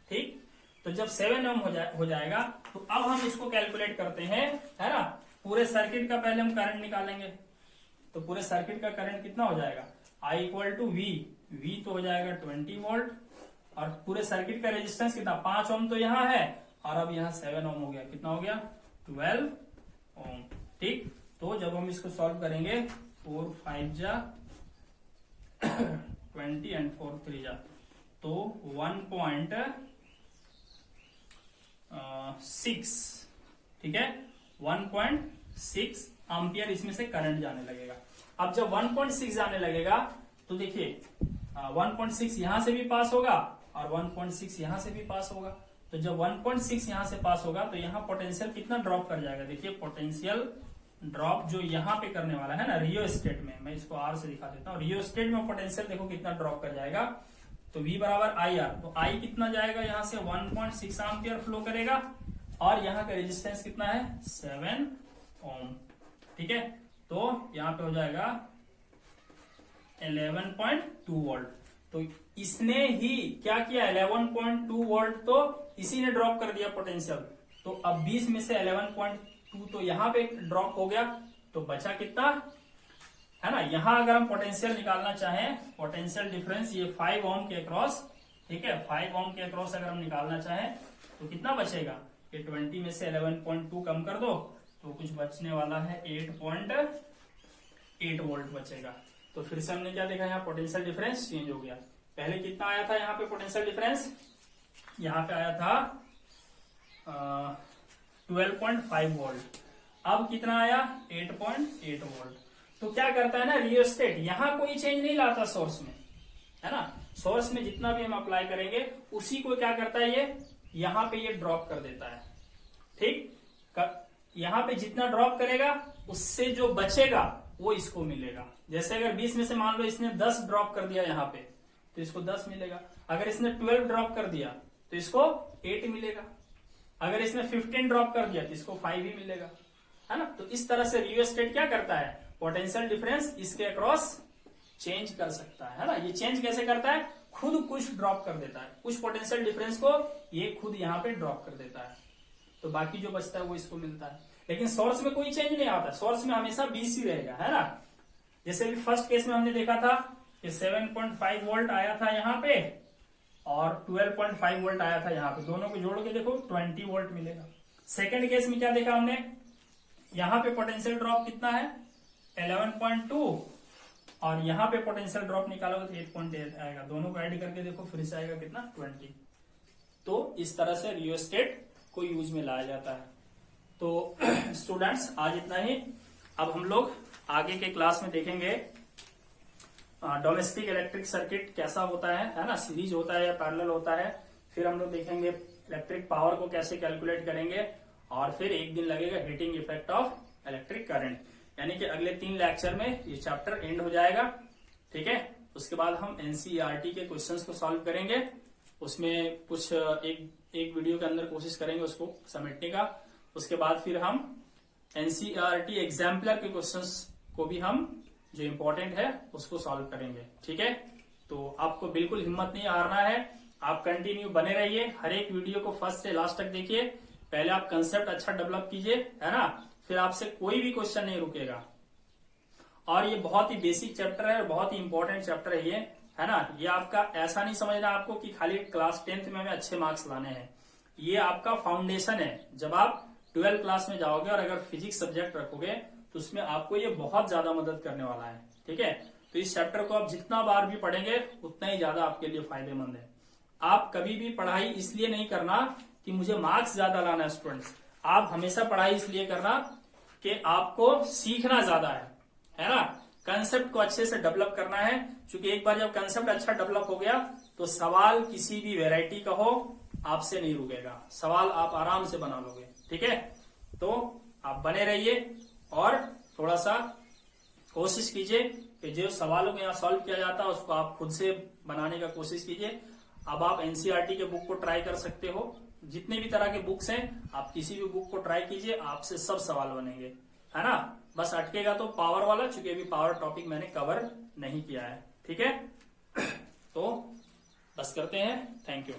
Speaker 1: ठीक, तो जब 7 ओम हो जाएगा तो अब हम इसको कैलकुलेट करते हैं, है ना। पूरे सर्किट का पहले हम करंट निकालेंगे, तो पूरे सर्किट का करंट कितना हो जाएगा, I इक्वल टू V तो हो जाएगा 20 वोल्ट, और पूरे सर्किट का रेजिस्टेंस कितना, 5 ओम तो यहाँ है, और अब यहाँ 7 ओम हो गया, कितना हो गया, 12 ओम। ठीक, तो जब हम इसको सॉल्व करेंगे 4 5 जा 20 एंड 4 3 जा, तो 1.6, ठीक है, 1.6 एम्पियर इसमें से करंट जाने लगेगा। अब जब 1.6 जाने लगेगा तो देखिए 1.6 यहां से भी पास होगा और 1.6 यहां से भी पास होगा। तो जब 1.6 यहां से पास होगा तो यहाँ पोटेंशियल कितना ड्रॉप कर जाएगा, देखिए पोटेंशियल ड्रॉप जो यहाँ पे करने वाला है ना रियो स्टेट में, मैं इसको आर से दिखा देता हूँ। रियो स्टेट में पोटेंशियल देखो कितना ड्रॉप कर जाएगा, तो V बराबर आई आर। तो I कितना जाएगा, यहाँ से 1.6 एम्पियर फ्लो करेगा, और यहाँ का रेजिस्टेंस कितना है, 7 ओम। ठीक है, तो यहाँ पे हो जाएगा 11.2 वोल्ट। तो इसने ही क्या किया, 11.2 वोल्ट तो इसी ने ड्रॉप कर दिया पोटेंशियल, तो अब 20 में से 11.2 तो यहाँ पे ड्रॉप हो गया, तो बचा कितना है ना। यहां अगर हम पोटेंशियल निकालना चाहें, पोटेंशियल डिफरेंस ये 5 ओम के अक्रॉस, ठीक है, 5 ओम के अक्रॉस अगर हम निकालना चाहें तो कितना बचेगा, ये 20 में से 11.2 कम कर दो तो कुछ बचने वाला है 8.8 वोल्ट बचेगा। तो फिर से हमने क्या देखा, यहाँ पोटेंशियल डिफरेंस चेंज हो गया। पहले कितना आया था यहाँ पे पोटेंशियल डिफरेंस, यहाँ पे आया था 12.5 वोल्ट, अब कितना आया 8.8 वोल्ट। तो क्या करता है ना रियोस्टेट, यहां कोई चेंज नहीं लाता सोर्स में, है ना। सोर्स में जितना भी हम अप्लाई करेंगे उसी को क्या करता है ये, यहां पे ये ड्रॉप कर देता है, ठीक। यहां पे जितना ड्रॉप करेगा उससे जो बचेगा वो इसको मिलेगा। जैसे अगर 20 में से मान लो इसने 10 ड्रॉप कर दिया यहाँ पे, तो इसको 10 मिलेगा। अगर इसने 12 ड्रॉप कर दिया तो इसको 8 मिलेगा। अगर इसने 15 ड्रॉप कर दिया तो इसको 5 ही मिलेगा, है ना। तो इस तरह से रियोस्टेट क्या करता है, पोटेंशियल डिफरेंस इसके अक्रॉस चेंज कर सकता है ना। ये चेंज कैसे करता है, खुद कुछ ड्रॉप कर देता है, कुछ पोटेंशियल डिफरेंस को ये खुद यहाँ पे ड्रॉप कर देता है, तो बाकी जो बचता है वो इसको मिलता है। लेकिन सोर्स में कोई चेंज नहीं आता, सोर्स में हमेशा 20 ही रहेगा, है ना। जैसे भी फर्स्ट केस में हमने देखा था कि 7.5 वोल्ट आया था यहाँ पे और 12.5 वोल्ट आया था यहाँ पे, दोनों को जोड़ के देखो 20 वोल्ट मिलेगा। सेकेंड केस में क्या देखा हमने, यहाँ पे पोटेंशियल ड्रॉप कितना है 11.2 और यहाँ पे पोटेंशियल ड्रॉप निकालोगे तो 8.8 आएगा, दोनों को ऐड करके देखो फिर से आएगा कितना 20। तो इस तरह से रियोस्टेट को यूज में लाया जाता है। तो स्टूडेंट्स आज इतना ही। अब हम लोग आगे के क्लास में देखेंगे डोमेस्टिक इलेक्ट्रिक सर्किट कैसा होता है ना, सीरीज होता है या पैरेलल होता है। फिर हम लोग देखेंगे इलेक्ट्रिक पावर को कैसे कैलकुलेट करेंगे, और फिर एक दिन लगेगा heating effect of electric current. यानी कि अगले 3 लेक्चर में ये चैप्टर एंड हो जाएगा, ठीक है। उसके बाद हम एनसीईआरटी के क्वेश्चंस को सॉल्व करेंगे, उसमें कुछ एक वीडियो के अंदर कोशिश करेंगे उसको समेटने का। उसके बाद फिर हम एनसीईआरटी एग्जाम्पलर के क्वेश्चंस को भी हम जो इम्पोर्टेंट है उसको सॉल्व करेंगे, ठीक है। तो आपको बिल्कुल हिम्मत नहीं हारना है, आप कंटिन्यू बने रहिए, हर एक वीडियो को फर्स्ट से लास्ट तक देखिए। पहले आप कंसेप्ट अच्छा डेवलप कीजिए, है ना, फिर आपसे कोई भी क्वेश्चन नहीं रुकेगा। और ये बहुत ही बेसिक चैप्टर है, बहुत ही इंपॉर्टेंट चैप्टर है ये, है ना। ये आपका ऐसा नहीं समझना आपको कि खाली क्लास 10th में हमें अच्छे मार्क्स लाने हैं, ये आपका फाउंडेशन है। जब आप 12th क्लास में जाओगे और अगर फिजिक्स सब्जेक्ट रखोगे तो उसमें आपको ये बहुत ज्यादा मदद करने वाला है, ठीक है। तो इस चैप्टर को आप जितना बार भी पढ़ेंगे उतना ही ज्यादा आपके लिए फायदेमंद है। आप कभी भी पढ़ाई इसलिए नहीं करना कि मुझे मार्क्स ज्यादा लाना है स्टूडेंट्स, आप हमेशा पढ़ाई इसलिए करना कि आपको सीखना ज्यादा है ना। कंसेप्ट को अच्छे से डेवलप करना है, क्योंकि एक बार जब कंसेप्ट अच्छा डेवलप हो गया तो सवाल किसी भी वैरायटी का हो आपसे नहीं रुकेगा, सवाल आप आराम से बना लोगे, ठीक है। तो आप बने रहिए और थोड़ा सा कोशिश कीजिए कि जो सवालों को यहाँ सॉल्व किया जाता है उसको आप खुद से बनाने का कोशिश कीजिए। अब आप एनसीईआरटी के बुक को ट्राई कर सकते हो, जितने भी तरह के बुक्स हैं आप किसी भी बुक को ट्राई कीजिए, आपसे सब सवाल बनेंगे, है ना। बस अटकेगा तो पावर वाला, चूंकि अभी पावर टॉपिक मैंने कवर नहीं किया है, ठीक है। तो बस करते हैं, थैंक यू।